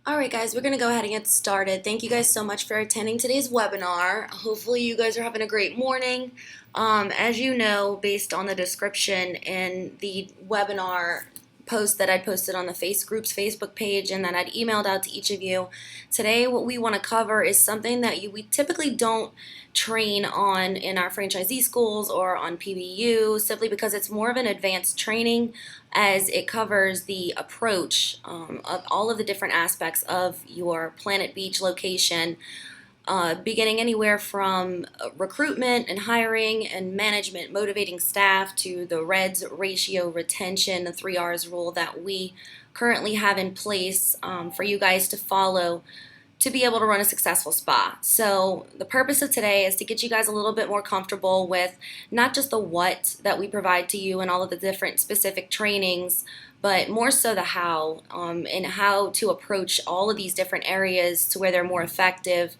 Alright guys, we're going to go ahead and get started. Thank you guys so much for attending today's webinar. Hopefully you guys are having a great morning. As you know, based on the description in the webinar post that I posted on the Group's Facebook page and that I'd emailed out to each of you, today what we want to cover is something that we typically don't train on in our franchisee schools or on PBU, simply because it's more of an advanced training as it covers the approach of all of the different aspects of your Planet Beach location, beginning anywhere from recruitment and hiring and management, motivating staff, to the REDS ratio retention, the 3 R's rule that we currently have in place for you guys to follow to be able to run a successful spa. So the purpose of today is to get you guys a little bit more comfortable with not just the what that we provide to you and all of the different specific trainings, but more so the how, and how to approach all of these different areas to where they're more effective.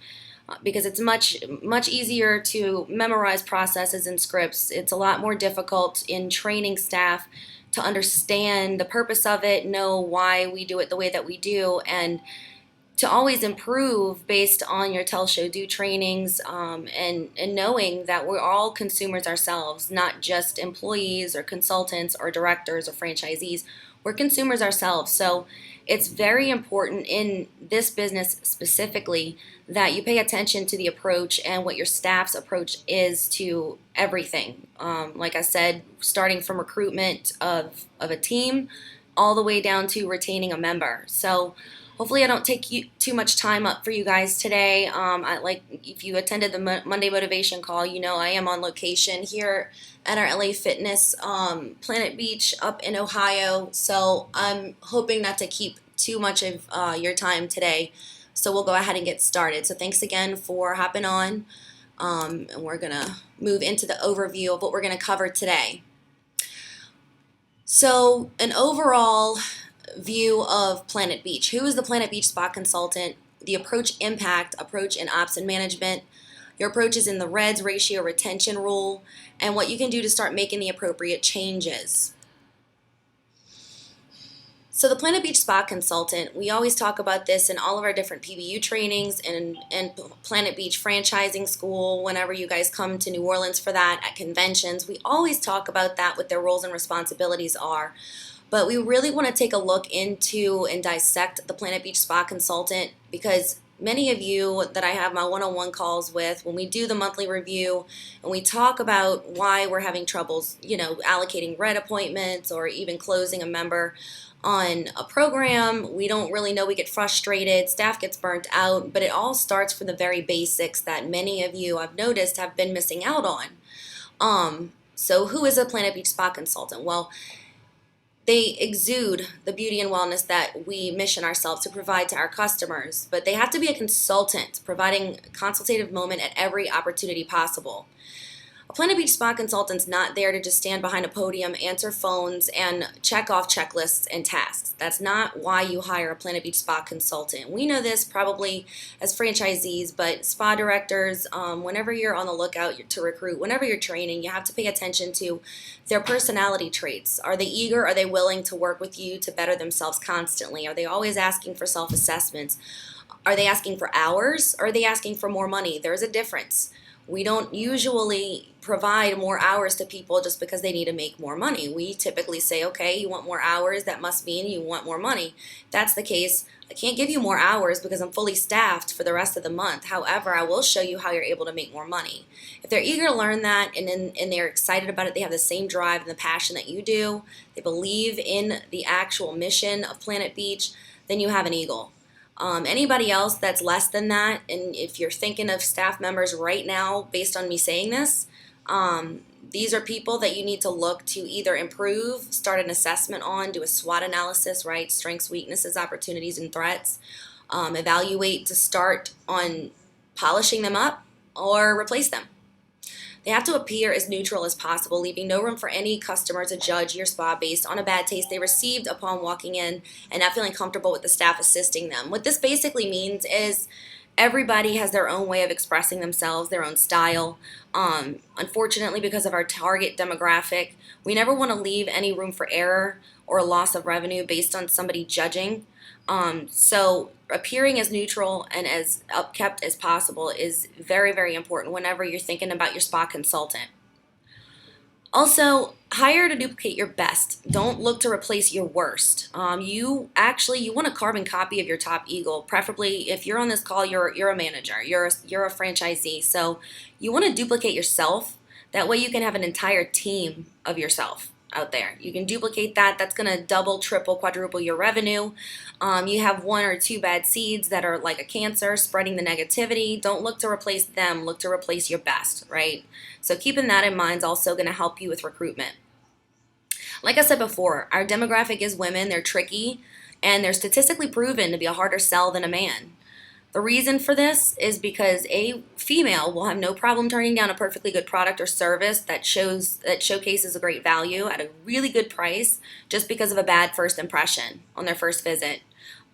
Because it's much easier to memorize processes and scripts. It's a lot more difficult in training staff to understand the purpose of it, know why we do it the way that we do, and to always improve based on your tell, show, do trainings, and knowing that we're all consumers ourselves, not just employees or consultants or directors or franchisees. We're consumers ourselves. So it's very important in this business specifically that you pay attention to the approach and what your staff's approach is to everything. Like I said, starting from recruitment of a team all the way down to retaining a member. So hopefully I don't take too much time up for you guys today. If you attended the Monday motivation call, you know I am on location here at our LA Fitness Planet Beach up in Ohio. So I'm hoping not to keep too much of your time today. So we'll go ahead and get started. So thanks again for hopping on. And we're going to move into the overview of what we're going to cover today. So an overall view of Planet Beach. Who is the Planet Beach Spa Consultant? The approach impact, approach in ops and management. Your approach is in the REDS ratio retention rule, and what you can do to start making the appropriate changes. So the Planet Beach Spa Consultant, we always talk about this in all of our different PBU trainings and Planet Beach Franchising School, whenever you guys come to New Orleans for that, at conventions. We always talk about that, what their roles and responsibilities are. But we really want to take a look into and dissect the Planet Beach Spa Consultant, because many of you that I have my one-on-one calls with, when we do the monthly review and we talk about why we're having troubles, allocating RED appointments or even closing a member on a program, we don't really know, we get frustrated, staff gets burnt out, but it all starts from the very basics that many of you, I've noticed, have been missing out on. So who is a Planet Beach Spa Consultant? Well, they exude the beauty and wellness that we mission ourselves to provide to our customers, but they have to be a consultant, providing a consultative moment at every opportunity possible. A Planet Beach Spa Consultant's not there to just stand behind a podium, answer phones, and check off checklists and tasks. That's not why you hire a Planet Beach Spa Consultant. We know this probably as franchisees, but spa directors, whenever you're on the lookout to recruit, whenever you're training, you have to pay attention to their personality traits. Are they eager? Are they willing to work with you to better themselves constantly? Are they always asking for self-assessments? Are they asking for hours? Or are they asking for more money? There's a difference. We don't usually provide more hours to people just because they need to make more money. We typically say, okay, you want more hours, that must mean you want more money. If that's the case, I can't give you more hours because I'm fully staffed for the rest of the month. However, I will show you how you're able to make more money. If they're eager to learn that and they're excited about it, they have the same drive and the passion that you do, they believe in the actual mission of Planet Beach, then you have an eagle. Anybody else that's less than that, and if you're thinking of staff members right now based on me saying this, these are people that you need to look to either improve, start an assessment on, do a SWOT analysis, right? Strengths, weaknesses, opportunities, and threats. Evaluate to start on polishing them up or replace them. They have to appear as neutral as possible, leaving no room for any customer to judge your spa based on a bad taste they received upon walking in and not feeling comfortable with the staff assisting them. What this basically means is Everybody has their own way of expressing themselves, their own style. Unfortunately, because of our target demographic, we never want to leave any room for error or loss of revenue based on somebody judging. So appearing as neutral and as upkept as possible is very, very important whenever you're thinking about your spa consultant. Also, hire to duplicate your best. Don't look to replace your worst. You want a carbon copy of your top eagle. Preferably, if you're on this call, you're a manager, you're a franchisee. So you want to duplicate yourself. That way, you can have an entire team of yourself out there. You can duplicate that. That's going to double, triple, quadruple your revenue. You have one or two bad seeds that are like a cancer, spreading the negativity. Don't look to replace them. Look to replace your best, right? So keeping that in mind is also going to help you with recruitment. Like I said before, our demographic is women. They're tricky, and they're statistically proven to be a harder sell than a man. The reason for this is because a female will have no problem turning down a perfectly good product or service that showcases a great value at a really good price just because of a bad first impression on their first visit.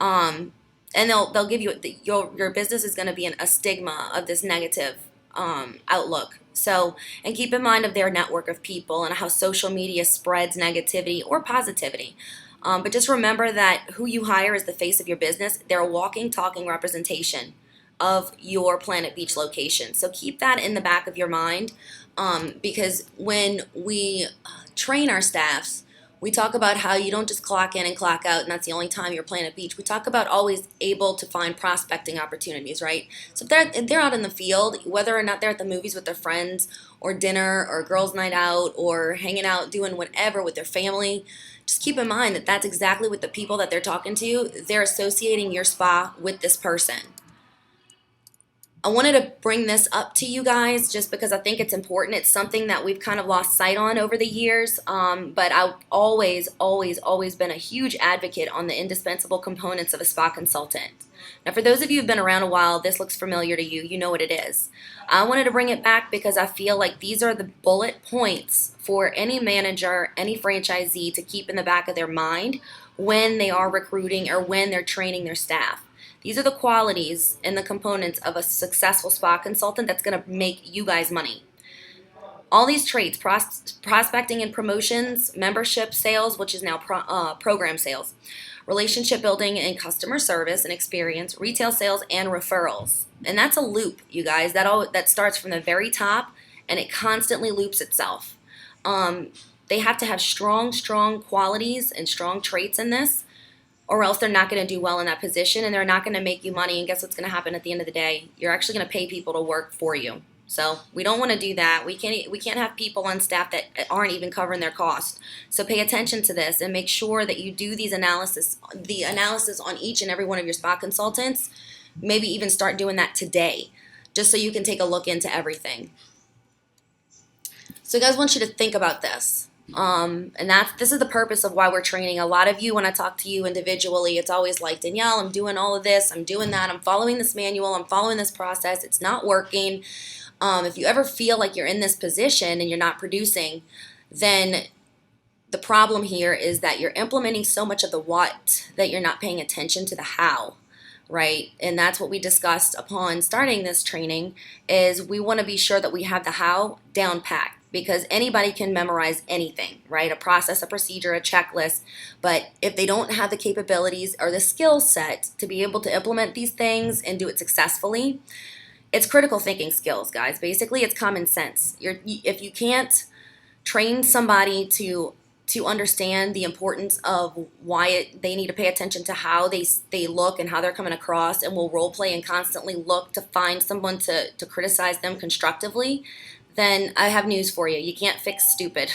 And they'll give you your business is going to be a stigma of this negative outlook. So, and keep in mind of their network of people and how social media spreads negativity or positivity. But just remember that who you hire is the face of your business. They're a walking, talking representation of your Planet Beach location. So keep that in the back of your mind, because when we train our staffs, we talk about how you don't just clock in and clock out, and that's the only time you're Planet Beach. We talk about always able to find prospecting opportunities, right? So if they're out in the field, whether or not they're at the movies with their friends, or dinner, or girls' night out, or hanging out doing whatever with their family, just keep in mind that that's exactly what the people that they're talking to, they're associating your spa with this person. I wanted to bring this up to you guys just because I think it's important. It's something that we've kind of lost sight on over the years, but I've always been a huge advocate on the indispensable components of a spa consultant. Now, for those of you who've been around a while, this looks familiar to you. You know what it is. I wanted to bring it back because I feel like these are the bullet points for any manager, any franchisee to keep in the back of their mind when they are recruiting or when they're training their staff. These are the qualities and the components of a successful spa consultant that's going to make you guys money. All these traits, prospecting and promotions, membership sales, which is now program sales, relationship building and customer service and experience, retail sales, and referrals. And that's a loop, you guys. That starts from the very top, and it constantly loops itself. They have to have strong qualities and strong traits in this, or else they're not going to do well in that position, and they're not going to make you money. And guess what's going to happen at the end of the day? You're actually going to pay people to work for you. So we don't want to do that. We can't have people on staff that aren't even covering their cost. So pay attention to this and make sure that you do the analysis on each and every one of your spa consultants. Maybe even start doing that today, just so you can take a look into everything. So guys, I want you to think about this. And this is the purpose of why we're training. A lot of you, when I talk to you individually, it's always like, Danielle, I'm doing all of this, I'm doing that, I'm following this manual, I'm following this process, it's not working. If you ever feel like you're in this position and you're not producing, then the problem here is that you're implementing so much of the what that you're not paying attention to the how, right? And that's what we discussed upon starting this training, is we want to be sure that we have the how down packed. Because anybody can memorize anything, right? A process, a procedure, a checklist. But if they don't have the capabilities or the skill set to be able to implement these things and do it successfully, it's critical thinking skills, guys. Basically, it's common sense. If you can't train somebody to understand the importance of why they need to pay attention to how they look and how they're coming across, and will role play and constantly look to find someone to criticize them constructively, then I have news for you. You can't fix stupid.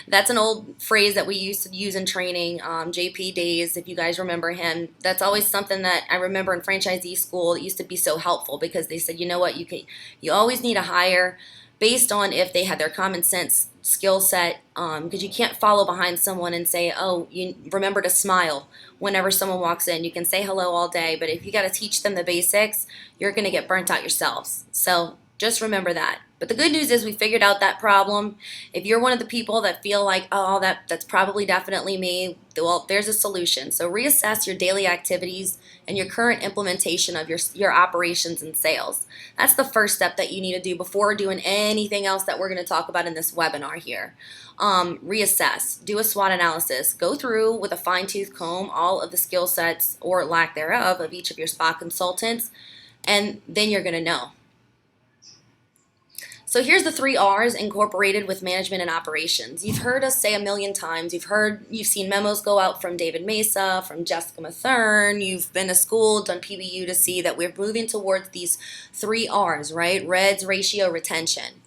That's an old phrase that we used to use in training, JP days, if you guys remember him. That's always something that I remember in franchisee school. It used to be so helpful because they said, you know what, you always need a hire based on if they had their common sense skill set, because you can't follow behind someone and say, oh, you remember to smile whenever someone walks in. You can say hello all day, but if you got to teach them the basics, you're going to get burnt out yourselves. So Just remember that. But the good news is we figured out that problem. If you're one of the people that feel like, oh, that's probably definitely me, well, there's a solution. So reassess your daily activities and your current implementation of your operations and sales. That's the first step that you need to do before doing anything else that we're going to talk about in this webinar here. Reassess, do a SWOT analysis, go through with a fine-tooth comb all of the skill sets or lack thereof of each of your spa consultants, and then you're going to know. So here's the 3 R's incorporated with management and operations. You've heard us say a million times. You've seen memos go out from David Mesa, from Jessica Mathern. You've been to school, done PBU to see that we're moving towards these 3 R's, right? Reds, ratio, retention.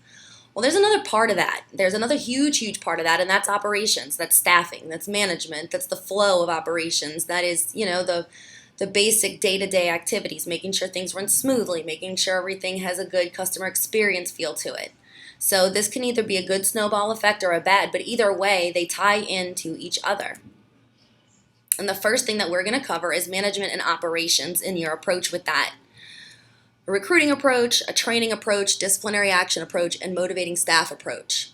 Well, there's another part of that. There's another huge part of that, and that's operations. That's staffing. That's management. That's the flow of operations. That is, the basic day-to-day activities, making sure things run smoothly, making sure everything has a good customer experience feel to it. So this can either be a good snowball effect or a bad, but either way, they tie into each other. And the first thing that we're going to cover is management and operations in your approach with that. A recruiting approach, a training approach, disciplinary action approach, and motivating staff approach.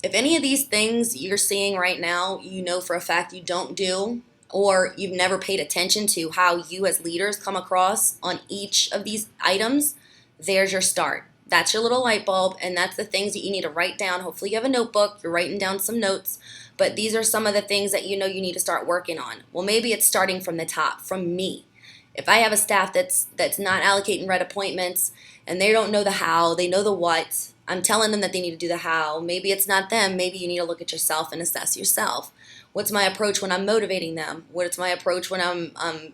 If any of these things you're seeing right now, you know for a fact you don't do, or you've never paid attention to how you as leaders come across on each of these items, there's your start. That's your little light bulb, and that's the things that you need to write down. Hopefully you have a notebook, you're writing down some notes, but these are some of the things that you know you need to start working on. Well, maybe it's starting from the top, from me. If I have a staff that's not allocating red appointments and they don't know the how, they know the what, I'm telling them that they need to do the how. Maybe it's not them. Maybe you need to look at yourself and assess yourself. What's my approach when I'm motivating them? What's my approach when I'm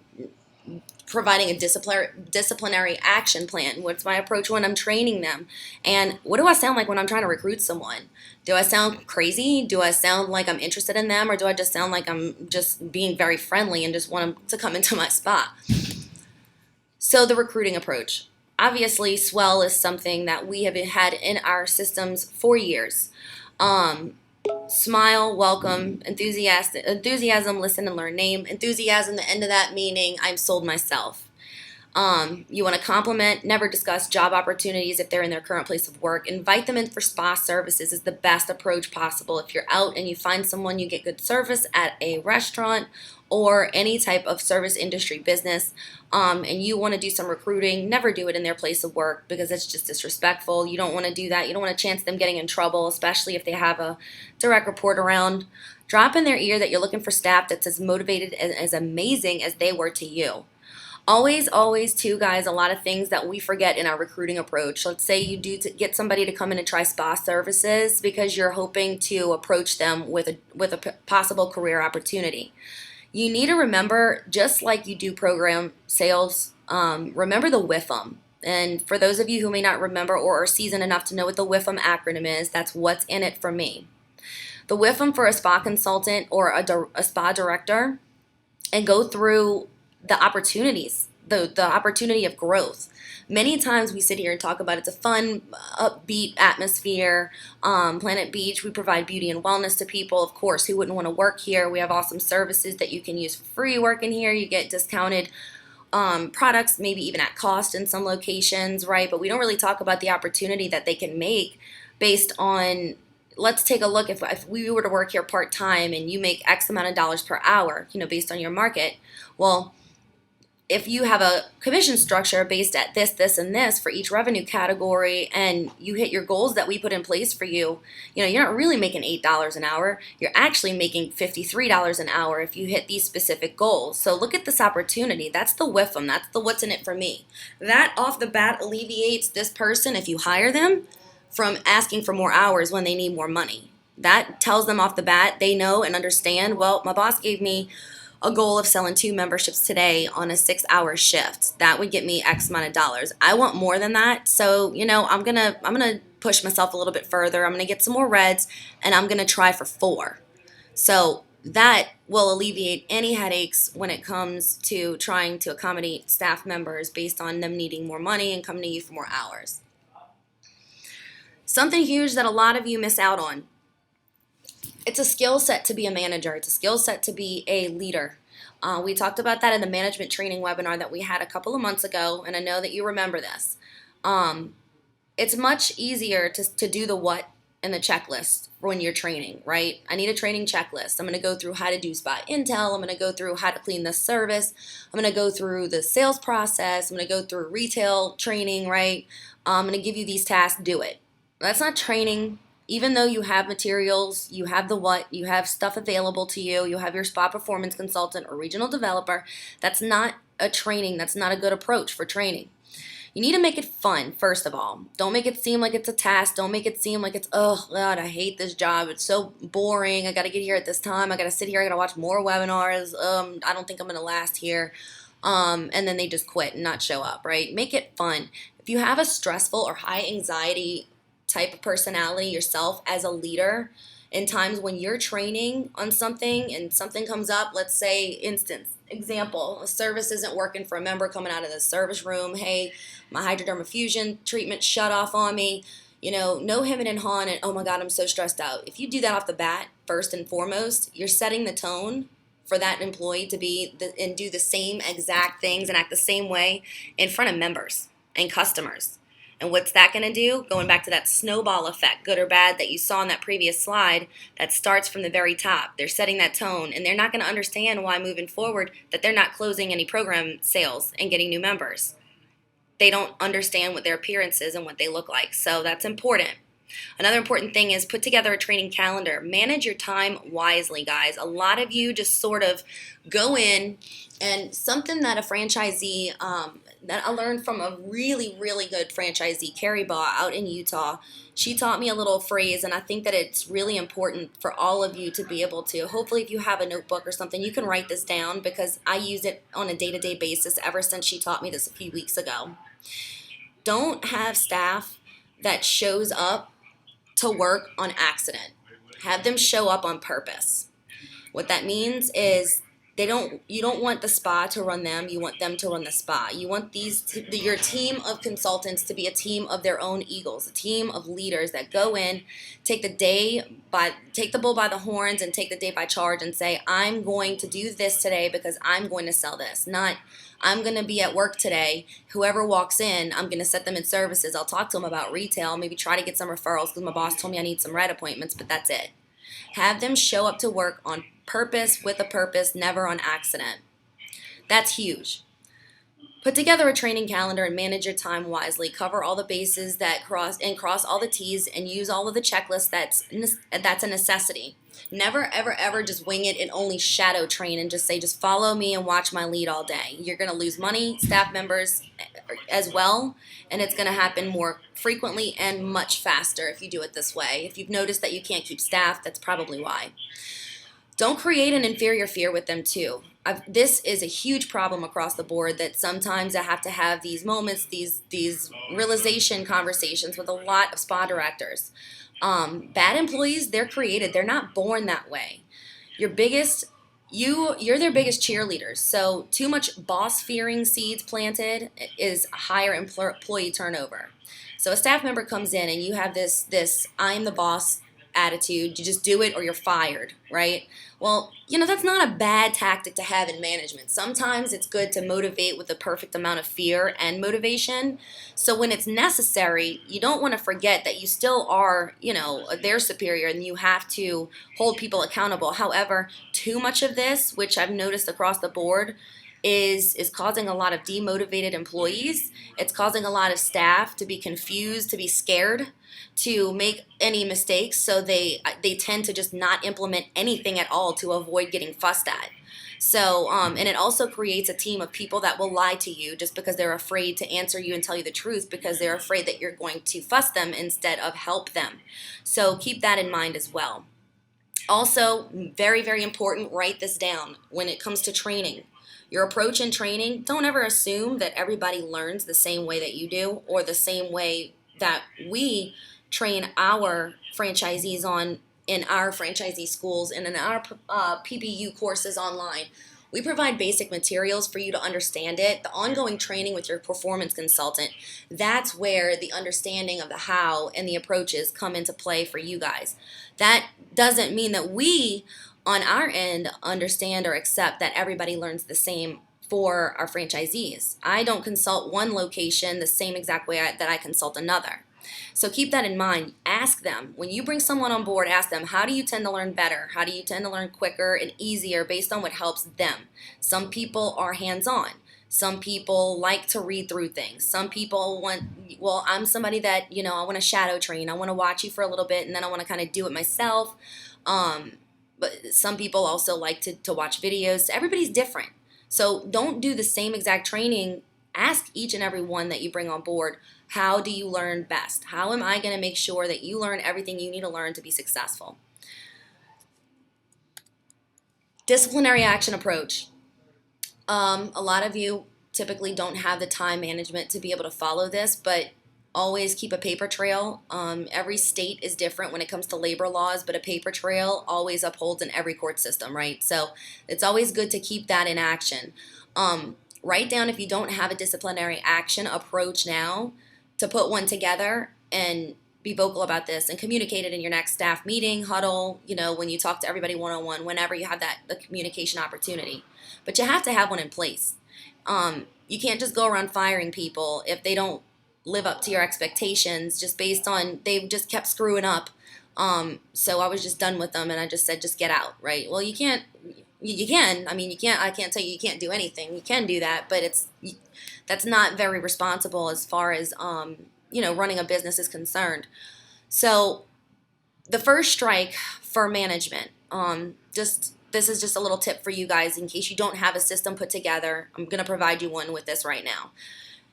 providing a disciplinary action plan? What's my approach when I'm training them? And what do I sound like when I'm trying to recruit someone? Do I sound crazy? Do I sound like I'm interested in them? Or do I just sound like I'm just being very friendly and just want them to come into my spa? So the recruiting approach. Obviously, Swell is something that we have had in our systems for years. Smile, welcome, enthusiasm, listen and learn, name. Enthusiasm, the end of that meaning I've sold myself. You want to compliment, never discuss job opportunities if they're in their current place of work. Invite them in for spa services is the best approach possible. If you're out and you find someone, you get good service at a restaurant or any type of service industry business, and you want to do some recruiting, never do it in their place of work because it's just disrespectful. You don't want to do that. You don't want to chance them getting in trouble, especially if they have a direct report around. Drop in their ear that you're looking for staff that's as motivated and as amazing as they were to you. Always, too, guys, a lot of things that we forget in our recruiting approach. Let's say you do get somebody to come in and try spa services because you're hoping to approach them with a possible career opportunity. You need to remember, just like you do program sales, remember the WIFM. And for those of you who may not remember or are seasoned enough to know what the WIFM acronym is, that's what's in it for me. The WIFM for a spa consultant or a spa director, and go through the opportunities, the opportunity of growth. Many times we sit here and talk about it's a fun, upbeat atmosphere. Planet Beach, we provide beauty and wellness to people. Of course, who wouldn't want to work here? We have awesome services that you can use for free working here. You get discounted products, maybe even at cost in some locations, right? But we don't really talk about the opportunity that they can make based on, let's take a look, if we were to work here part-time and you make X amount of dollars per hour, based on your market, well, if you have a commission structure based at this, and this for each revenue category, and you hit your goals that we put in place for you, you're not really making $8 an hour. You're actually making $53 an hour if you hit these specific goals. So look at this opportunity. That's the WIFM. That's the what's in it for me. That off the bat alleviates this person, if you hire them, from asking for more hours when they need more money. That tells them off the bat, they know and understand, well, my boss gave me a goal of selling 2 memberships today on a 6-hour shift. That would get me X amount of dollars. I want more than that. So, I'm gonna push myself a little bit further. I'm gonna get some more reds and I'm gonna try for 4. So that will alleviate any headaches when it comes to trying to accommodate staff members based on them needing more money and coming to you for more hours. Something huge that a lot of you miss out on. It's a skill set to be a manager. It's a skill set to be a leader. We talked about that in the management training webinar that we had a couple of months ago, and I know that you remember this. it's much easier to do the what and the checklist when you're training, right? I need a training checklist. I'm going to go through how to do spot intel. I'm going to go through how to clean the service. I'm going to go through the sales process. I'm going to go through retail training, right? I'm going to give you these tasks, do it. That's not training. Even though you have materials, you have the what, you have stuff available to you, you have your spot performance consultant or regional developer, that's not a training. That's not a good approach for training. You need to make it fun, first of all. Don't make it seem like it's a task. Don't make it seem like it's, oh, God, I hate this job. It's so boring. I got to get here at this time. I got to sit here. I got to watch more webinars. I don't think I'm going to last here. And then they just quit and not show up, right? Make it fun. If you have a stressful or high anxiety type of personality yourself as a leader, in times when you're training on something and something comes up, let's say, example, a service isn't working for a member coming out of the service room. Hey, my hypodermal fusion treatment shut off on me. No hemming and hawing and, oh my God, I'm so stressed out. If you do that off the bat, first and foremost, you're setting the tone for that employee to and do the same exact things and act the same way in front of members and customers. And what's that going to do? Going back to that snowball effect, good or bad, that you saw in that previous slide, that starts from the very top. They're setting that tone, and they're not going to understand why moving forward that they're not closing any program sales and getting new members. They don't understand what their appearance is and what they look like. So that's important. Another important thing is put together a training calendar. Manage your time wisely, guys. A lot of you just sort of go in, and something that a franchisee that I learned from a really, really good franchisee, Carrie Baugh, out in Utah. She taught me a little phrase, and I think that it's really important for all of you to be able to. Hopefully, if you have a notebook or something, you can write this down, because I use it on a day-to-day basis ever since she taught me this a few weeks ago. Don't have staff that shows up to work on accident. Have them show up on purpose. What that means is you don't want the spa to run them, you want them to run the spa. You want your team of consultants to be a team of their own eagles, a team of leaders that go in, take the bull by the horns and take the day by charge and say, I'm going to do this today because I'm going to sell this. Not, I'm going to be at work today. Whoever walks in, I'm going to set them in services. I'll talk to them about retail, maybe try to get some referrals because my boss told me I need some red appointments, but that's it. Have them show up to work on purpose, with a purpose, never on accident. That's huge. Put together a training calendar and manage your time wisely. Cover all the bases cross all the T's, and use all of the checklists. That's a necessity. Never, ever, ever just wing it and only shadow train and just follow me and watch my lead all day. You're going to lose money, staff members as well, and it's going to happen more frequently and much faster if you do it this way. If you've noticed that you can't keep staff, that's probably why. Don't create an inferior fear with them too. This is a huge problem across the board, that sometimes I have to have these moments, these realization conversations with a lot of spa directors. Bad employees, they're created. They're not born that way. You're their biggest cheerleaders. So too much boss-fearing seeds planted is higher employee turnover. So a staff member comes in and you have this I'm the boss attitude. You just do it or you're fired, right? Well, that's not a bad tactic to have in management. Sometimes it's good to motivate with the perfect amount of fear and motivation. So when it's necessary, you don't want to forget that you still are, their superior, and you have to hold people accountable. However, too much of this, which I've noticed across the board, is causing a lot of demotivated employees. It's causing a lot of staff to be confused, to be scared, to make any mistakes, so they tend to just not implement anything at all to avoid getting fussed at. So, and it also creates a team of people that will lie to you just because they're afraid to answer you and tell you the truth, because they're afraid that you're going to fuss them instead of help them. So keep that in mind as well. Also, very, very important, write this down when it comes to training. Your approach in training, don't ever assume that everybody learns the same way that you do, or the same way that we train our franchisees on in our franchisee schools and in our PBU courses online. We provide basic materials for you to understand it. The ongoing training with your performance consultant, that's where the understanding of the how and the approaches come into play for you guys. That doesn't mean that we on our end understand or accept that everybody learns the same for our franchisees. I don't consult one location the same exact way that I consult another. So keep that in mind. Ask them. When you bring someone on board, ask them, how do you tend to learn better? How do you tend to learn quicker and easier based on what helps them? Some people are hands-on. Some people like to read through things. Some people want, well, I'm somebody that, I want to shadow train. I want to watch you for a little bit and then I want to kind of do it myself. But some people also like to watch videos. Everybody's different. So don't do the same exact training. Ask each and every one that you bring on board, how do you learn best? How am I going to make sure that you learn everything you need to learn to be successful? Disciplinary action approach. A lot of you typically don't have the time management to be able to follow this, but always keep a paper trail. Every state is different when it comes to labor laws, but a paper trail always upholds in every court system, right? So it's always good to keep that in action. Write down if you don't have a disciplinary action approach now, to put one together and be vocal about this and communicate it in your next staff meeting, huddle, when you talk to everybody one-on-one, whenever you have the communication opportunity. But you have to have one in place. You can't just go around firing people if they don't live up to your expectations just based on they've just kept screwing up. So I was just done with them and I just said, just get out, right? Well, you can't. You can. I mean, you can't. I can't tell you can't do anything. You can do that, but that's not very responsible as far as running a business is concerned. So the first strike for management. This is just a little tip for you guys in case you don't have a system put together. I'm going to provide you one with this right now.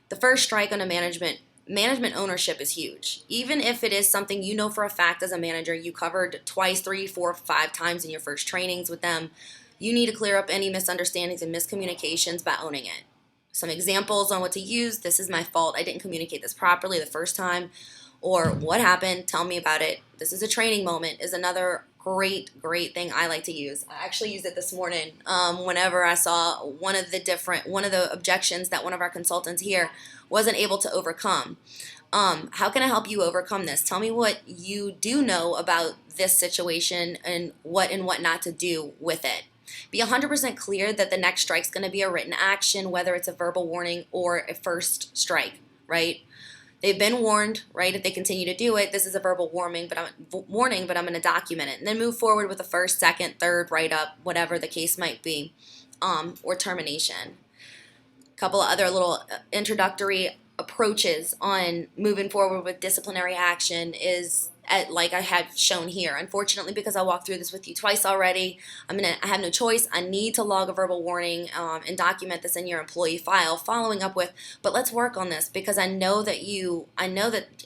The first strike on a management ownership is huge. Even if it is something you know for a fact as a manager, you covered twice, 3, 4, 5 times in your first trainings with them, you need to clear up any misunderstandings and miscommunications by owning it. Some examples on what to use. This is my fault. I didn't communicate this properly the first time. Or what happened? Tell me about it. This is a training moment is another great thing I like to use. I actually used it this morning whenever I saw one of the objections that one of our consultants here wasn't able to overcome. How can I help you overcome this? Tell me what you do know about this situation and what not to do with it. Be 100% clear that the next strike is going to be a written action, whether it's a verbal warning or a first strike, right? They've been warned, right? If they continue to do it, this is a verbal warning, but I'm going to document it and then move forward with a first, second, third write-up, whatever the case might be, or termination. A couple of other little introductory approaches on moving forward with disciplinary action is like I have shown here. Unfortunately, because I walked through this with you twice already, I have no choice. I need to log a verbal warning and document this in your employee file, following up with, but let's work on this because I know that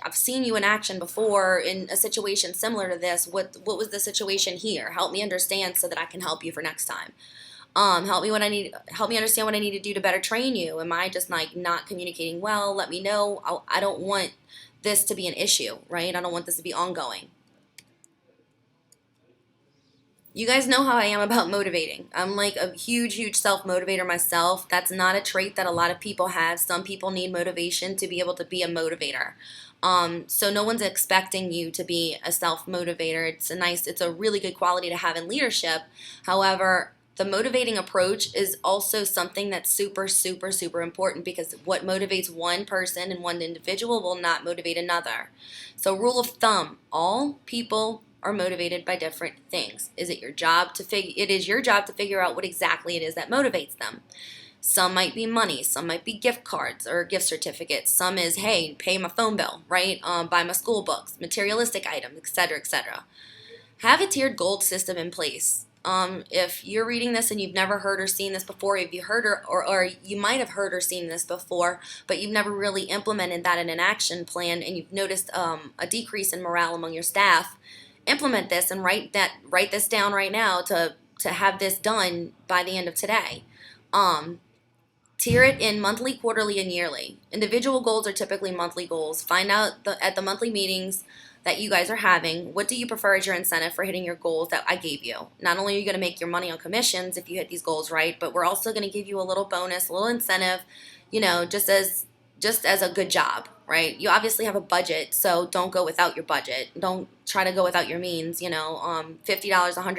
I've seen you in action before in a situation similar to this. What was the situation here? Help me understand so that I can help you for next time. Help me understand what I need to do to better train you. Am I just not communicating well? Let me know. I don't want this to be an issue, right? I don't want this to be ongoing. You guys know how I am about motivating. I'm like a huge self-motivator myself. That's not a trait that a lot of people have. Some people need motivation to be able to be a motivator. So no one's expecting you to be a self-motivator. It's a really good quality to have in leadership. However, the motivating approach is also something that's super important because what motivates one person and one individual will not motivate another. So rule of thumb, all people are motivated by different things. It is your job to figure out what exactly it is that motivates them. Some might be money, some might be gift cards or gift certificates. Some is, hey, pay my phone bill, right? Buy my school books, materialistic items, etc., etc. Have a tiered goal system in place. If you're reading this and you've never heard or seen this before, if you heard or you might have heard or seen this before, but you've never really implemented that in an action plan and you've noticed a decrease in morale among your staff, implement this and write this down right now to have this done by the end of today. Tier it in monthly, quarterly, and yearly. Individual goals are typically monthly goals. Find out at the monthly meetings that you guys are having, what do you prefer as your incentive for hitting your goals that I gave you? Not only are you going to make your money on commissions if you hit these goals right, but we're also going to give you a little bonus, a little incentive, just as a good job, right? You obviously have a budget, so don't go without your budget. Don't try to go without your means, $50, $100,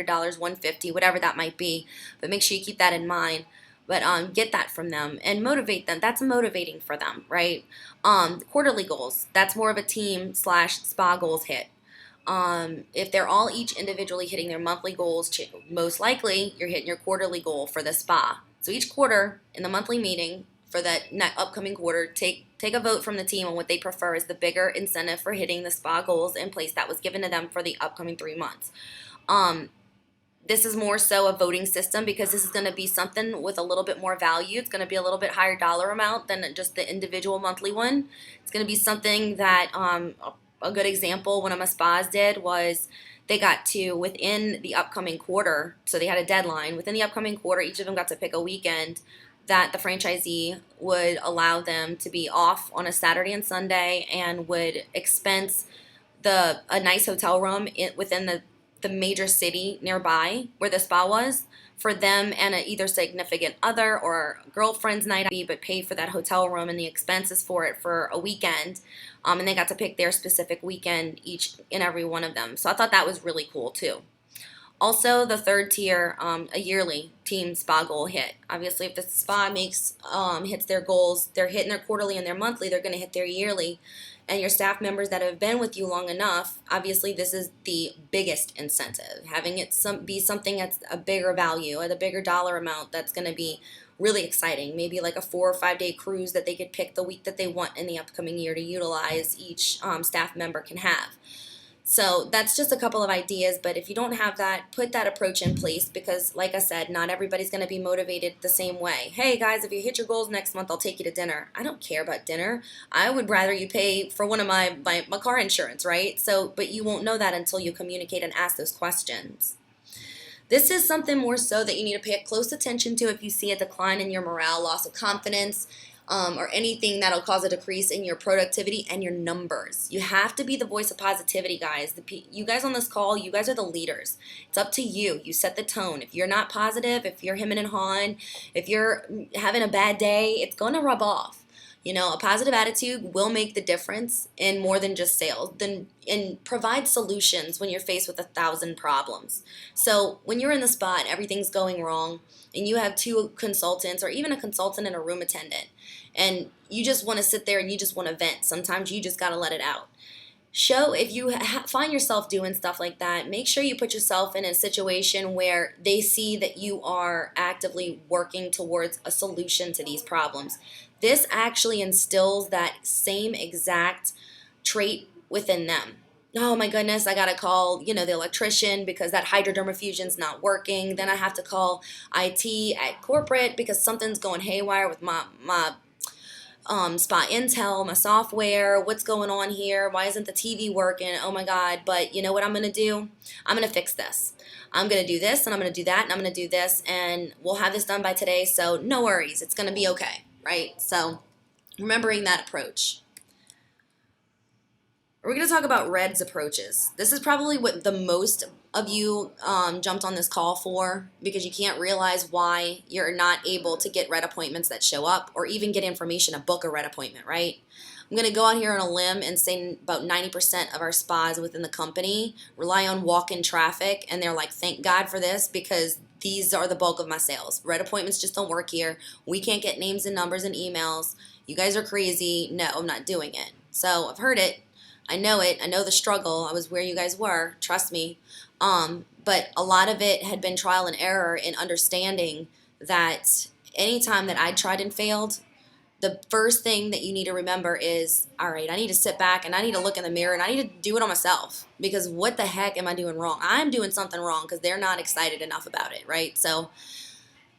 $150, whatever that might be. But make sure you keep that in mind. But get that from them and motivate them. That's motivating for them, right? Quarterly goals. That's more of a team slash spa goals hit. If they're all each individually hitting their monthly goals, most likely you're hitting your quarterly goal for the spa. So each quarter in the monthly meeting for that upcoming quarter, take a vote from the team on what they prefer is the bigger incentive for hitting the spa goals in place that was given to them for the upcoming 3 months. This is more so a voting system because this is going to be something with a little bit more value. It's going to be a little bit higher dollar amount than just the individual monthly one. It's going to be something that a good example one of my spas did was they got to within the upcoming quarter, so they had a deadline. Within the upcoming quarter, each of them got to pick a weekend that the franchisee would allow them to be off on a Saturday and Sunday and would expense a nice hotel room within the major city nearby where the spa was for them and either significant other or girlfriend's night, but pay for that hotel room and the expenses for it for a weekend. And they got to pick their specific weekend each and every one of them. So I thought that was really cool too. Also, the third tier, a yearly team spa goal hit. Obviously, if the spa hits their goals, they're hitting their quarterly and their monthly, they're going to hit their yearly. And your staff members that have been with you long enough, obviously this is the biggest incentive. Having it be something that's a bigger value at a bigger dollar amount that's going to be really exciting. Maybe like a 4 or 5 day cruise that they could pick the week that they want in the upcoming year to utilize each staff member can have. So that's just a couple of ideas, but if you don't have that, put that approach in place because, like I said, not everybody's going to be motivated the same way. Hey guys, if you hit your goals next month, I'll take you to dinner. I don't care about dinner. I would rather you pay for one of my car insurance, right? So, but you won't know that until you communicate and ask those questions. This is something more so that you need to pay close attention to if you see a decline in your morale, loss of confidence, or anything that'll cause a decrease in your productivity and your numbers. You have to be the voice of positivity, guys. You guys on this call, you guys are the leaders. It's up to you. You set the tone. If you're not positive, if you're hemming and hawing, if you're having a bad day, it's going to rub off. You know, a positive attitude will make the difference in more than just sales, and provide solutions when you're faced with 1,000 problems. So when you're in the spot and everything's going wrong and you have 2 consultants or even a consultant and a room attendant and you just want to sit there and you just want to vent, sometimes you just got to let it out. If you find yourself doing stuff like that, make sure you put yourself in a situation where they see that you are actively working towards a solution to these problems. This actually instills that same exact trait within them. Oh my goodness, I gotta call, the electrician because that hydrodermafusion's not working. Then I have to call IT at corporate because something's going haywire with my Spa Intel, my software, what's going on here? Why isn't the TV working? Oh my God. But you know what I'm going to do? I'm going to fix this. I'm going to do this and I'm going to do that and I'm going to do this and we'll have this done by today. So no worries. It's going to be okay, right? So remembering that approach. We're going to talk about Red's approaches. This is probably what the most of you jumped on this call for because you can't realize why you're not able to get Red appointments that show up or even get information to book a Red appointment, right? I'm going to go out here on a limb and say about 90% of our spas within the company rely on walk-in traffic, and they're like, thank God for this because these are the bulk of my sales. Red appointments just don't work here. We can't get names and numbers and emails. You guys are crazy. No, I'm not doing it. So I've heard it. I know it. I know the struggle. I was where you guys were. Trust me. But a lot of it had been trial and error in understanding that anytime that I tried and failed, the first thing that you need to remember is, all right, I need to sit back and I need to look in the mirror and I need to do it on myself because what the heck am I doing wrong? I'm doing something wrong because they're not excited enough about it, right? So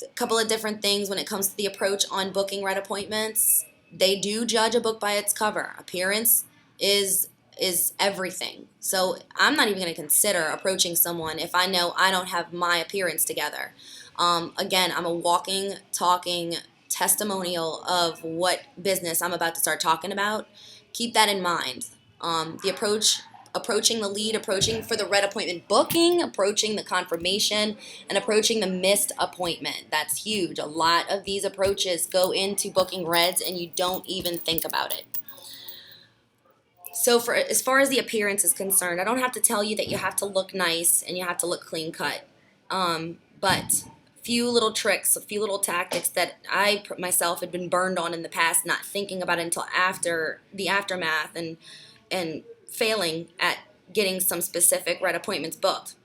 a couple of different things when it comes to the approach on booking Red appointments. They do judge a book by its cover. Appearance is everything. So I'm not even going to consider approaching someone if I know I don't have my appearance together. Again, I'm a walking, talking testimonial of what business I'm about to start talking about. Keep that in mind. Approaching the lead, approaching for the Red appointment booking, approaching the confirmation, and approaching the missed appointment. That's huge. A lot of these approaches go into booking Reds and you don't even think about it. So as far as the appearance is concerned, I don't have to tell you that you have to look nice and you have to look clean cut. But few little tricks, a few little tactics that I myself had been burned on in the past, not thinking about it until after the aftermath and failing at getting some specific red appointments booked.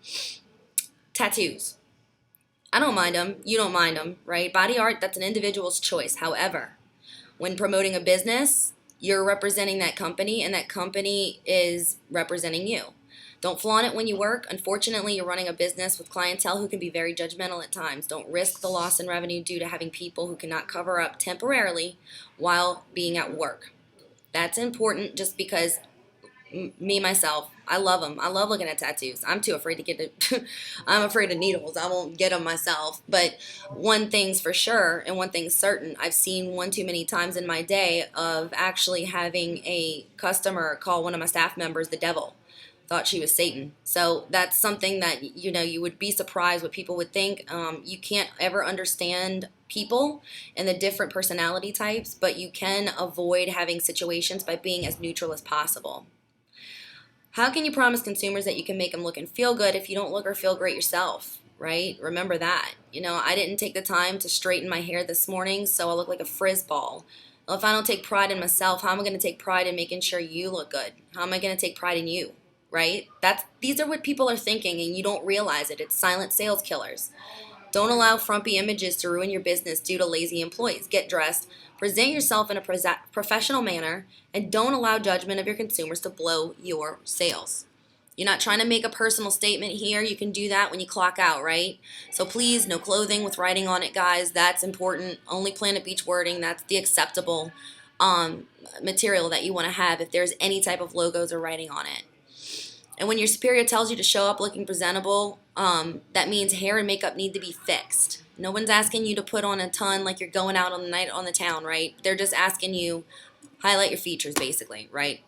Tattoos. I don't mind them. You don't mind them, right? Body art, that's an individual's choice. However, when promoting a business, you're representing that company and that company is representing you. Don't flaunt it when you work. Unfortunately, you're running a business with clientele who can be very judgmental at times. Don't risk the loss in revenue due to having people who cannot cover up temporarily while being at work. That's important just because me myself, I love them. I love looking at tattoos. I'm too afraid to get it. I'm afraid of needles. I won't get them myself. But one thing's for sure and one thing's certain, I've seen one too many times in my day of actually having a customer call one of my staff members the devil. Thought she was Satan. So that's something that, you would be surprised what people would think. You can't ever understand people and the different personality types, but you can avoid having situations by being as neutral as possible. How can you promise consumers that you can make them look and feel good if you don't look or feel great yourself, right? Remember that. I didn't take the time to straighten my hair this morning, so I look like a frizz ball. Well, if I don't take pride in myself, how am I going to take pride in making sure you look good? How am I going to take pride in you, right? These are what people are thinking, and you don't realize it. It's silent sales killers. Don't allow frumpy images to ruin your business due to lazy employees. Get dressed, present yourself in a professional manner, and don't allow judgment of your consumers to blow your sales. You're not trying to make a personal statement here. You can do that when you clock out, right? So please, no clothing with writing on it, guys. That's important. Only Planet Beach wording. That's the acceptable material that you want to have if there's any type of logos or writing on it. And when your superior tells you to show up looking presentable, that means hair and makeup need to be fixed. No one's asking you to put on a ton like you're going out on the night on the town, right? They're just asking you highlight your features, basically, right?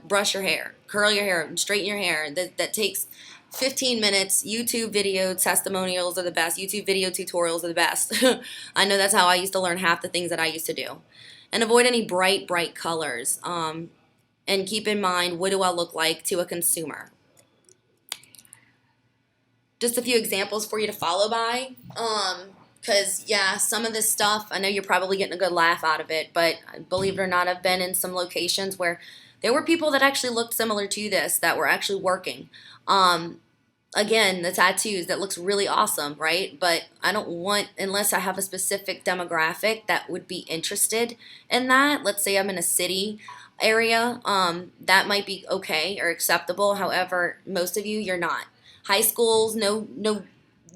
Brush your hair, curl your hair, straighten your hair. That takes 15 minutes. YouTube video testimonials are the best. YouTube video tutorials are the best. I know that's how I used to learn half the things that I used to do. And avoid any bright colors. And keep in mind, what do I look like to a consumer? Just a few examples for you to follow by. Because, some of this stuff, I know you're probably getting a good laugh out of it, but believe it or not, I've been in some locations where there were people that actually looked similar to this that were actually working. Again, the tattoos, that looks really awesome, right? But I don't want, unless I have a specific demographic that would be interested in that. Let's say I'm in a city area, that might be okay or acceptable. However, most of you, you're not. High schools, no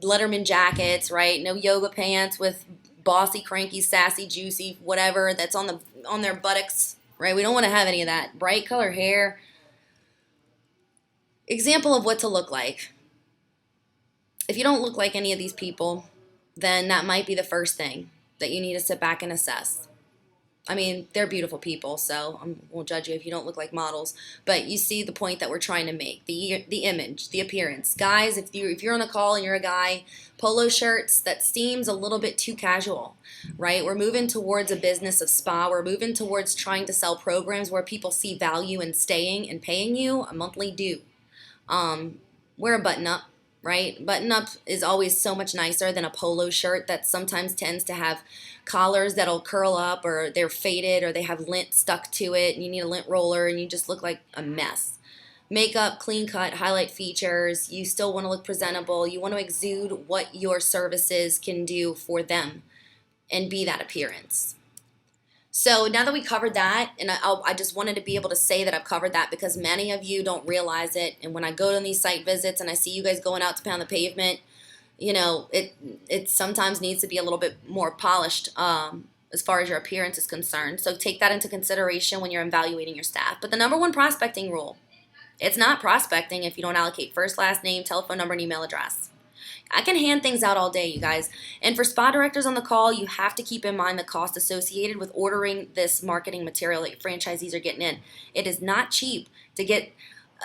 Letterman jackets, right? No yoga pants with bossy, cranky, sassy, juicy, whatever that's on their buttocks, right? We don't want to have any of that. Bright color hair. Example of what to look like. If you don't look like any of these people, then that might be the first thing that you need to sit back and assess. I mean, they're beautiful people, so I won't judge you if you don't look like models. But you see the point that we're trying to make, the image, the appearance. Guys, if you're on a call and you're a guy, polo shirts, that seems a little bit too casual, right? We're moving towards a business of spa. We're moving towards trying to sell programs where people see value in staying and paying you a monthly due. Wear a button-up. Right? Button-up is always so much nicer than a polo shirt that sometimes tends to have collars that'll curl up or they're faded or they have lint stuck to it and you need a lint roller and you just look like a mess. Makeup, clean cut, highlight features. You still want to look presentable. You want to exude what your services can do for them and be that appearance. So now that we covered that, and I just wanted to be able to say that I've covered that because many of you don't realize it. And when I go on these site visits and I see you guys going out to pound the pavement, it sometimes needs to be a little bit more polished as far as your appearance is concerned. So take that into consideration when you're evaluating your staff. But the number one prospecting rule, it's not prospecting if you don't allocate first, last name, telephone number, and email address. I can hand things out all day, you guys. And for spa directors on the call, you have to keep in mind the cost associated with ordering this marketing material that franchisees are getting in. It is not cheap to get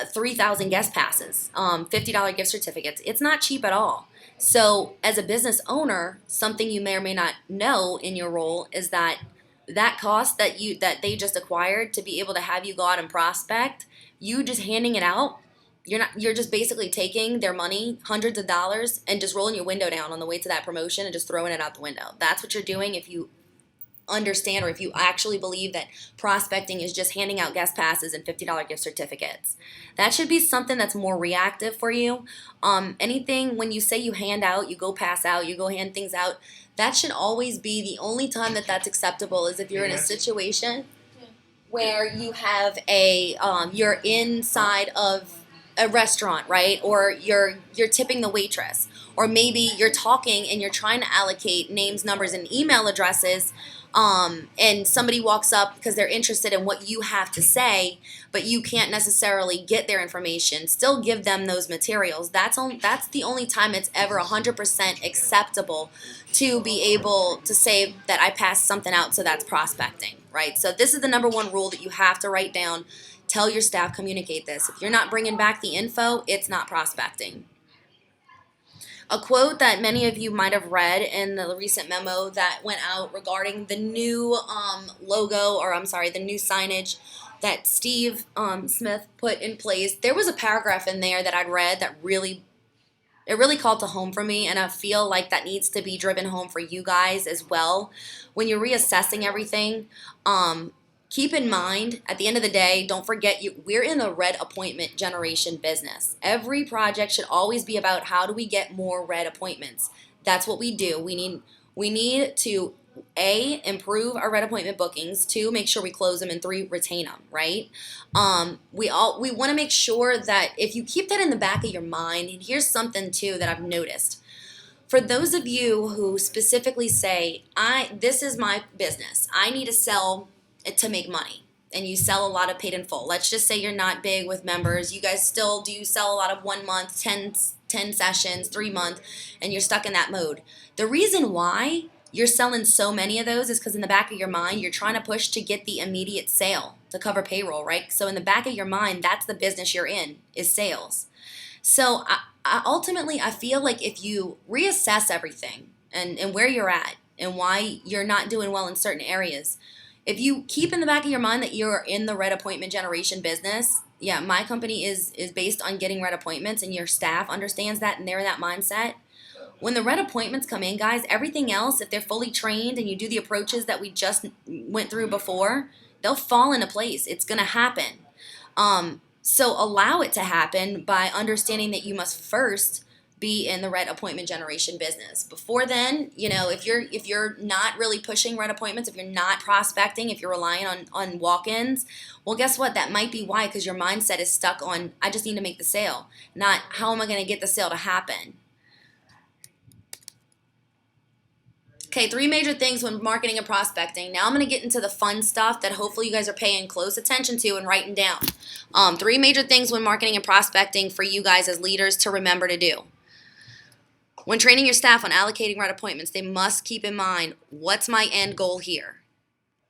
3,000 guest passes, $50 gift certificates. It's not cheap at all. So as a business owner, something you may or may not know in your role is that cost that they just acquired to be able to have you go out and prospect, you just handing it out, you're just basically taking their money, hundreds of dollars, and just rolling your window down on the way to that promotion and just throwing it out the window. That's what you're doing if you understand or if you actually believe that prospecting is just handing out guest passes and $50 gift certificates. That should be something that's more reactive for you. Anything when you say you hand out, you go pass out, you go hand things out, that should always be the only time that that's acceptable is if you're in a situation where you have you're inside of a restaurant, right? Or you're tipping the waitress, or maybe you're talking and you're trying to allocate names, numbers, and email addresses. And somebody walks up because they're interested in what you have to say, but you can't necessarily get their information. Still give them those materials. That's the only time it's ever 100% acceptable to be able to say that I passed something out, so that's prospecting, right? So this is the number one rule that you have to write down. Tell your staff, communicate this. If you're not bringing back the info, it's not prospecting. A quote that many of you might have read in the recent memo that went out regarding the new logo, or I'm sorry, the new signage that Steve Smith put in place. There was a paragraph in there that I'd read that really called to home for me, and I feel like that needs to be driven home for you guys as well. When you're reassessing everything, keep in mind, at the end of the day, don't forget we're in the red appointment generation business. Every project should always be about how do we get more red appointments. That's what we do. We need to improve our red appointment bookings, 2, make sure we close them, and 3, retain them, right? We want to make sure that if you keep that in the back of your mind, and here's something too that I've noticed. For those of you who specifically say, this is my business, I need to sell to make money, and you sell a lot of paid in full. Let's just say you're not big with members. You guys still do sell a lot of 1 month, 10 sessions, 3 month, and you're stuck in that mode. The reason why you're selling so many of those is because in the back of your mind, you're trying to push to get the immediate sale to cover payroll, right? So in the back of your mind, that's the business you're in, is sales. So ultimately, I feel like if you reassess everything and where you're at and why you're not doing well in certain areas, if you keep in the back of your mind that you're in the red appointment generation business, yeah, my company is based on getting red appointments, and your staff understands that and they're in that mindset. When the red appointments come in, guys, everything else, if they're fully trained and you do the approaches that we just went through before, they'll fall into place. It's going to happen. So allow it to happen by understanding that you must first be in the red appointment generation business. Before then, if you're not really pushing red appointments, if you're not prospecting, if you're relying on walk-ins, well, guess what? That might be why, because your mindset is stuck on, I just need to make the sale, not how am I going to get the sale to happen. Okay, 3 major things when marketing and prospecting. Now I'm going to get into the fun stuff that hopefully you guys are paying close attention to and writing down. 3 major things when marketing and prospecting for you guys as leaders to remember to do. When training your staff on allocating red appointments, they must keep in mind, what's my end goal here?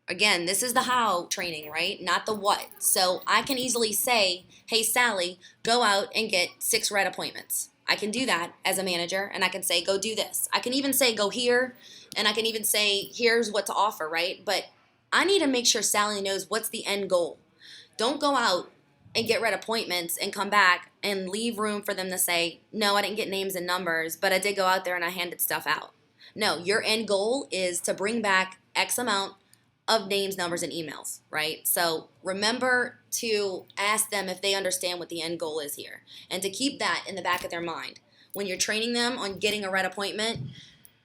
Again, this is the how training, right? Not the what. So I can easily say, hey, Sally, go out and get 6 red appointments. I can do that as a manager, and I can say, go do this. I can even say, go here, and I can even say, here's what to offer, right? But I need to make sure Sally knows what's the end goal. Don't go out and get red appointments and come back and leave room for them to say, no, I didn't get names and numbers, but I did go out there and I handed stuff out. No, your end goal is to bring back X amount of names, numbers, and emails, right? So remember to ask them if they understand what the end goal is here, and to keep that in the back of their mind. When you're training them on getting a red appointment,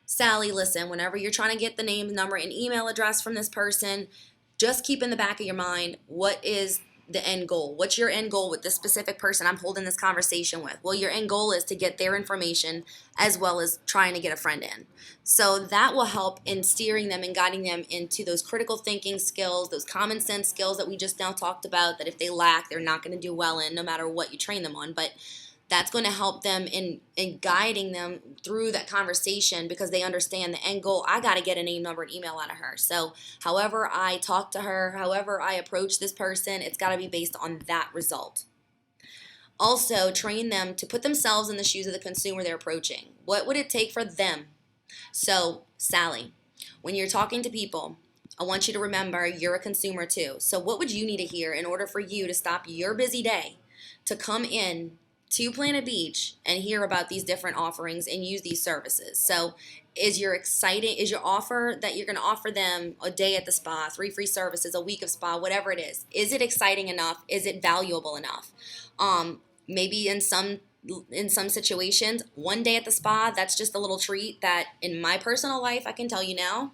Sally, listen, whenever you're trying to get the name, number, and email address from this person, just keep in the back of your mind, what is the end goal? What's your end goal with this specific person I'm holding this conversation with? Well, your end goal is to get their information as well as trying to get a friend in. So that will help in steering them and guiding them into those critical thinking skills, those common sense skills that we just now talked about, that if they lack, they're not going to do well in no matter what you train them on. But that's going to help them in guiding them through that conversation, because they understand the end goal. I got to get a name, number, and email out of her. So however I talk to her, however I approach this person, it's got to be based on that result. Also, train them to put themselves in the shoes of the consumer they're approaching. What would it take for them? So, Sally, when you're talking to people, I want you to remember you're a consumer too. So what would you need to hear in order for you to stop your busy day to come in to Planet Beach and hear about these different offerings and use these services. So is your offer that you're going to offer them a day at the spa, 3 free services, a week of spa, whatever it is it exciting enough? Is it valuable enough? Maybe in some situations, 1 day at the spa, that's just a little treat that in my personal life, I can tell you now,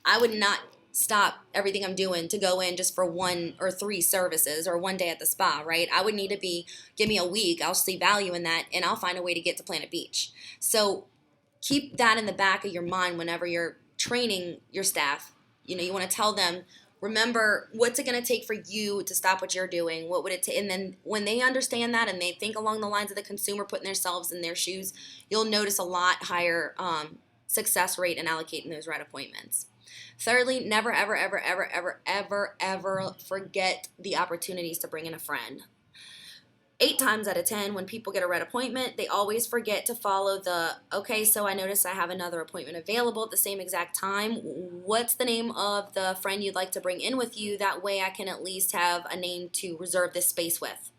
I would not stop everything I'm doing to go in just for 1 or 3 services or 1 day at the spa, right? I would need to give me a week. I'll see value in that and I'll find a way to get to Planet Beach. So keep that in the back of your mind whenever you're training your staff. You want to tell them, remember, what's it going to take for you to stop what you're doing? What would it take? And then when they understand that and they think along the lines of the consumer putting themselves in their shoes, you'll notice a lot higher success rate in allocating those red appointments. Thirdly, never, ever, ever, ever, ever, ever, ever forget the opportunities to bring in a friend. 8 times out of 10, when people get a red appointment, they always forget to follow okay, so I noticed I have another appointment available at the same exact time. What's the name of the friend you'd like to bring in with you? That way I can at least have a name to reserve this space with.